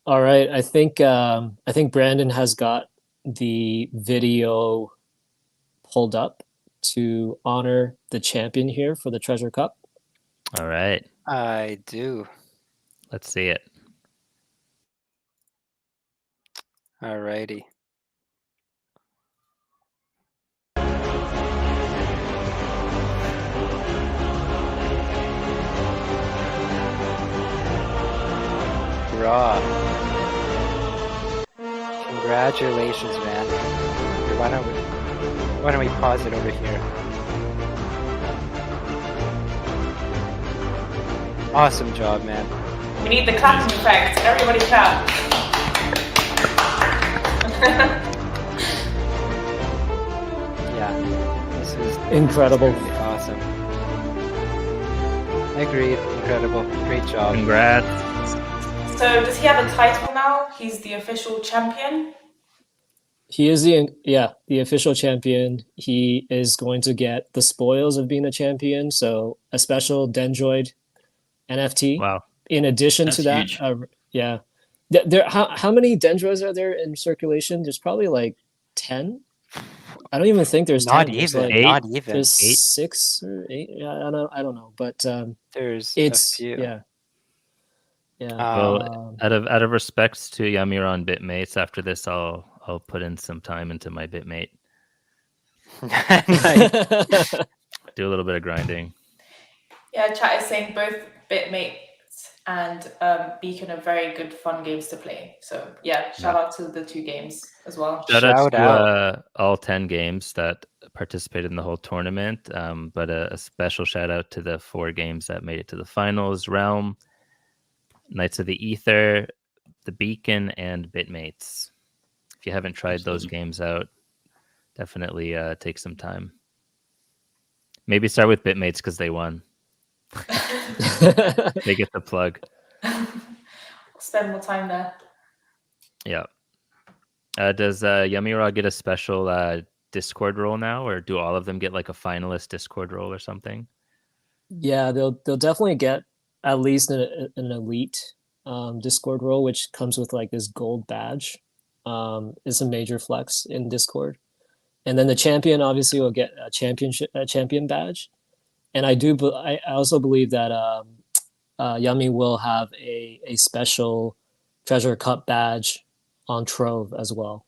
All right. I think Brandon has got the video pulled up to honor the champion here for the Treasure Cup. All right. I do. Let's see it. Alrighty. Raw. Congratulations, man. Here, why don't we pause it over here? Awesome job, man. We need the clapping effect. Everybody clap. Yeah, this is Incredible. really awesome. Agreed. Incredible. Great job. Congrats. So does he have a title now? He's the official champion? He is the official champion. He is going to get the spoils of being a champion, so a special Dendroid NFT. Wow. In addition That's to that, huge. yeah, how many Dendroids are there in circulation? There's probably like 10. I don't even think there's Not 10. There's even. like, Not even. there's Eight? 6 or 8. Yeah, I don't know, but There's it's a few. yeah. Well, out of respect to Yummira on Bitmates, after this, I'll put in some time into my Bitmate. Nice. Do a little bit of grinding. Yeah, chat is saying both Bitmates and Beacon are very good, fun games to play. So yeah, shout out to the 2 games as well. Shout out Shout to out. all 10 games that participated in the whole tournament, but a special shout out to the 4 games that made it to the finals: Realm, Knights of the Ether, the Beacon, and Bitmates. If you haven't tried those games out, definitely take some time. Maybe start with Bitmates because they won. They get the plug. Spend more time there. Yeah. Does Yummira get a special Discord role now, or do all of them get like a finalist Discord role or something? Yeah, they'll definitely get at least an elite Discord role, which comes with like this gold badge. It's a major flex in Discord. And then the champion obviously will get a champion badge. And I also believe that Yummy will have a special Treasure Cup badge on Trove as well.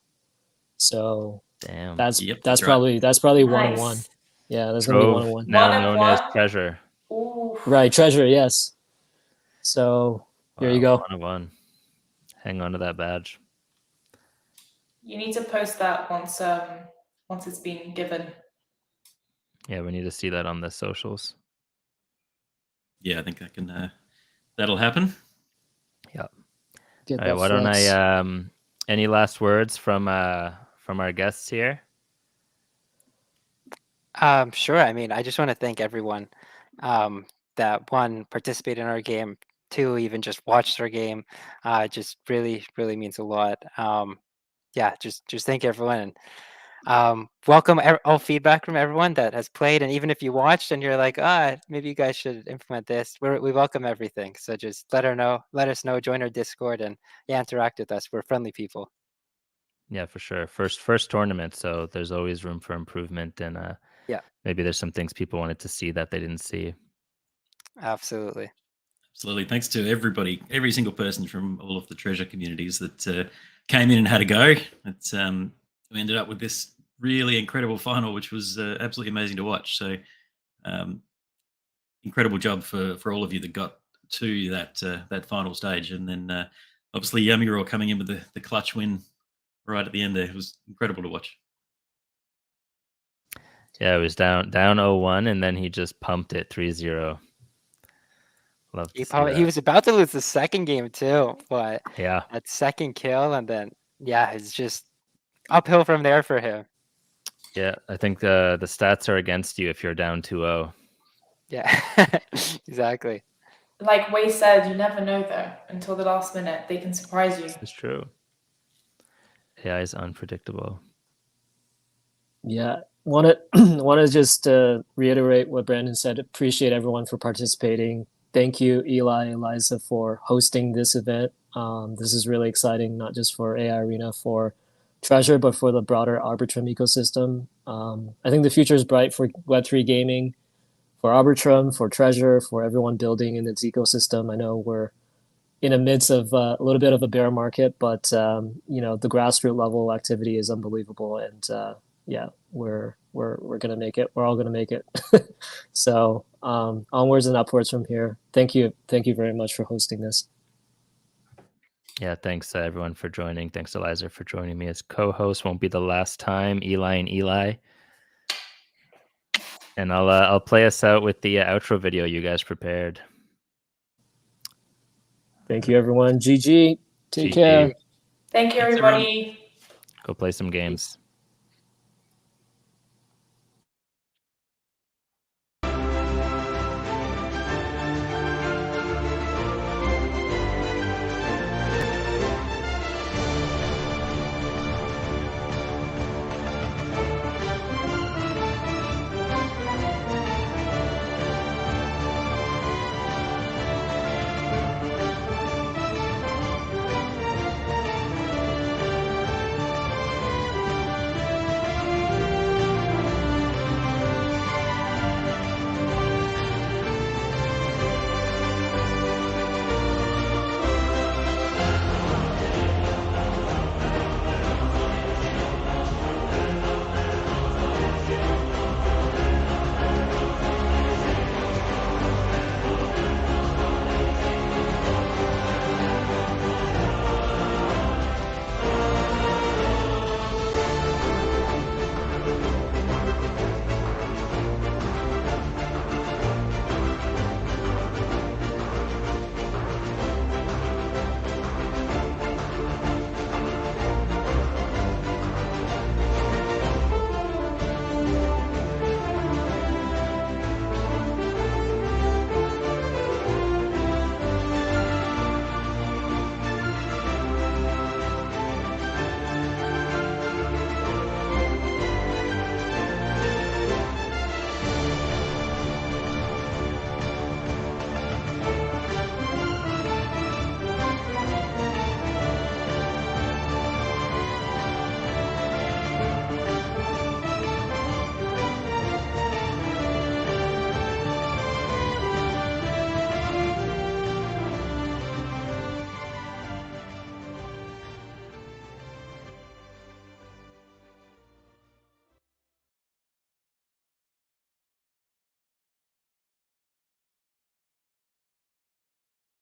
So Damn. that's Yep, probably right. 1-on-1. Nice. Yeah, that's gonna be Trove, 1-on-1. now 1-on-1? known as Treasure. Ooh. Right, Treasure, yes. So here you go. 1-on-1. Hang on to that badge. You need to post that once it's been given. Yeah, we need to see that on the socials. Yeah, I think that can that'll happen. Yeah. Get All right. that Why don't flex. I? Any last words from our guests here? Sure. I mean, I just want to thank everyone that, 1, participated in our game, 2, even just watched our game. Just really, really means a lot. Yeah, just thank everyone. And welcome all feedback from everyone that has played. And even if you watched and you're like, maybe you guys should implement this, we welcome everything. So just let us know, join our Discord, and interact with us. We're friendly people. Yeah, for sure. First tournament, so there's always room for improvement, and maybe there's some things people wanted to see that they didn't see. Absolutely. Absolutely. Thanks to everybody, every single person from all of the treasure communities that came in and had a go. It's we ended up with this really incredible final, which was absolutely amazing to watch. So incredible job for all of you that got to that final stage. And then obviously Yummira coming in with the clutch win right at the end there. It was incredible to watch. Yeah, it was down 0-1, and then he just pumped it 3-0. Love to see that. He was about to lose the second game too, but Yeah. that second kill, and then it's just uphill from there for him. Yeah, I think the stats are against you if you're down 2-0. Yeah, exactly. Like Wei said, you never know though until the last minute. They can surprise you. It's true. AI is unpredictable. Yeah, want to just reiterate what Brandon said. Appreciate everyone for participating. Thank you, Eli, Eliza, for hosting this event. This is really exciting, not just for AI Arena, for Treasure, but for the broader Arbitrum ecosystem. I think the future is bright for Web3 gaming, for Arbitrum, for Treasure, for everyone building in its ecosystem. I know we're in the midst of a little bit of a bear market, but you know, the grassroots level activity is unbelievable, and yeah, we're gonna make it. We're all gonna make it. So onwards and upwards from here. Thank you very much for hosting this. Yeah, thanks everyone for joining. Thanks Eliza for joining me as co-host. Won't be the last time. Eli and Eli. And I'll play us out with the outro video you guys prepared. Thank you, everyone. GG. Take care. Thank you, Thanks, everyone. everybody. Go play some games.